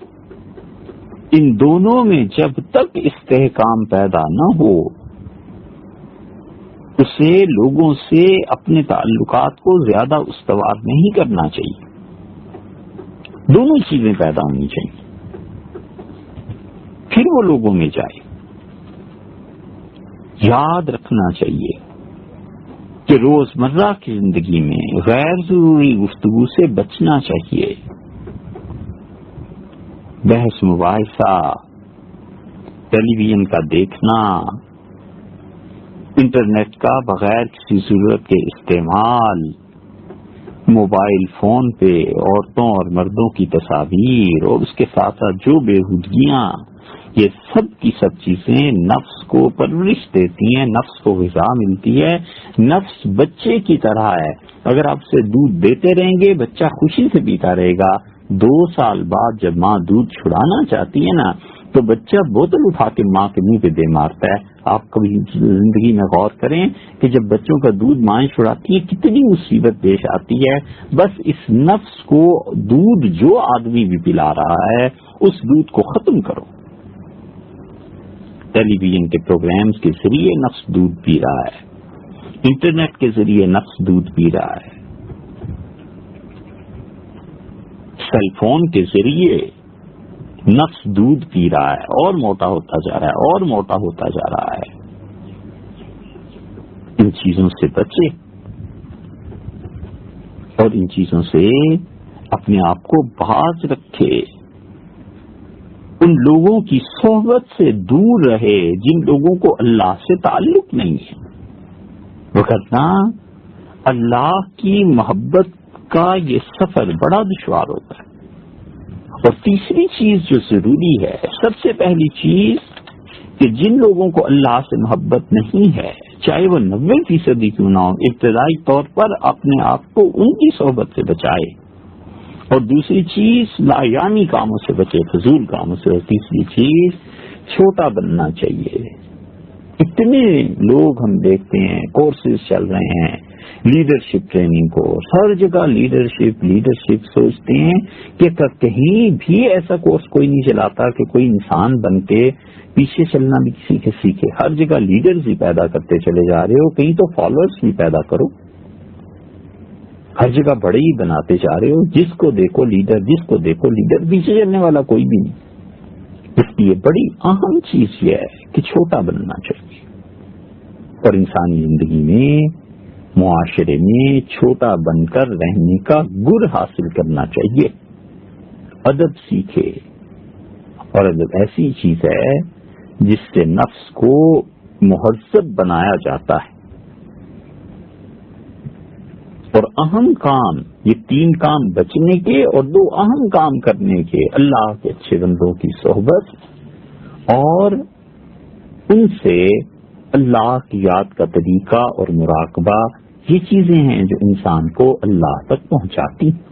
ان دونوں میں جب تک استحکام پیدا نہ ہو اسے لوگوں سے اپنے تعلقات کو زیادہ استوار نہیں کرنا چاہیے. دونوں چیزیں پیدا ہونی چاہیے، پھر وہ لوگوں میں جائے. یاد رکھنا چاہیے کہ روزمرہ کی زندگی میں غیر ضروری گفتگو سے بچنا چاہیے. بحث مباحثہ، ٹیلی ویژن کا دیکھنا، انٹرنیٹ کا بغیر کسی ضرورت کے استعمال، موبائل فون پہ عورتوں اور مردوں کی تصاویر اور اس کے ساتھ ساتھ جو بےہودگیاں، یہ سب کی سب چیزیں نفس کو پرورش دیتی ہیں، نفس کو غذا ملتی ہے. نفس بچے کی طرح ہے، اگر آپ اسے دودھ دیتے رہیں گے بچہ خوشی سے پیتا رہے گا. 2 سال بعد جب ماں دودھ چھڑانا چاہتی ہے نا تو بچہ بوتل اٹھا کے ماں کے منہ پہ دے مارتا ہے. آپ کبھی زندگی میں غور کریں کہ جب بچوں کا دودھ مائیں چھڑاتی ہیں کتنی مصیبت پیش آتی ہے. بس اس نفس کو دودھ جو آدمی بھی پلا رہا ہے اس دودھ کو ختم کرو. ٹیلی ویژن کے پروگرامز کے ذریعے نفس دودھ پی رہا ہے، انٹرنیٹ کے ذریعے نفس دودھ پی رہا ہے، سیل فون کے ذریعے نفس دودھ پی رہا ہے اور موٹا ہوتا جا رہا ہے اور موٹا ہوتا جا رہا ہے. ان چیزوں سے بچے اور ان چیزوں سے اپنے آپ کو باز رکھے. ان لوگوں کی صحبت سے دور رہے جن لوگوں کو اللہ سے تعلق نہیں ہے، وگرنہ اللہ کی محبت کا یہ سفر بڑا دشوار ہوتا ہے. اور تیسری چیز جو ضروری ہے، سب سے پہلی چیز کہ جن لوگوں کو اللہ سے محبت نہیں ہے چاہے وہ 90% کیوں نہ ہو، ابتدائی طور پر اپنے آپ کو ان کی صحبت سے بچائے. اور دوسری چیز لایانی کاموں سے بچے، فضول کاموں سے. اور تیسری چیز چھوٹا بننا چاہیے. اتنے لوگ ہم دیکھتے ہیں کورسز چل رہے ہیں، لیڈرشپ ٹریننگ کورس، ہر جگہ لیڈرشپ سوچتے ہیں کہ کہیں بھی ایسا کورس کوئی نہیں چلاتا کہ کوئی انسان بن کے پیچھے چلنا بھی کسی کے سیکھے. ہر جگہ لیڈرز ہی پیدا کرتے چلے جا رہے ہو، کہیں تو فالوورز بھی پیدا کرو. ہر جگہ بڑے ہی بناتے جا رہے ہو، جس کو دیکھو لیڈر، جس کو دیکھو لیڈر، پیچھے چلنے والا کوئی بھی نہیں. اس لیے بڑی اہم چیز یہ ہے کہ چھوٹا بننا چاہیے. اور انسانی زندگی میں، معاشرے میں چھوٹا بن کر رہنے کا گر حاصل کرنا چاہیے. ادب سیکھے، اور ادب ایسی چیز ہے جس سے نفس کو مہذب بنایا جاتا ہے. اور اہم کام، یہ 3 کام بچنے کے اور 2 اہم کام کرنے کے، اللہ کے اچھے بندوں کی صحبت اور ان سے اللہ کی یاد کا طریقہ اور مراقبہ، یہ چیزیں ہیں جو انسان کو اللہ تک پہنچاتی ہیں.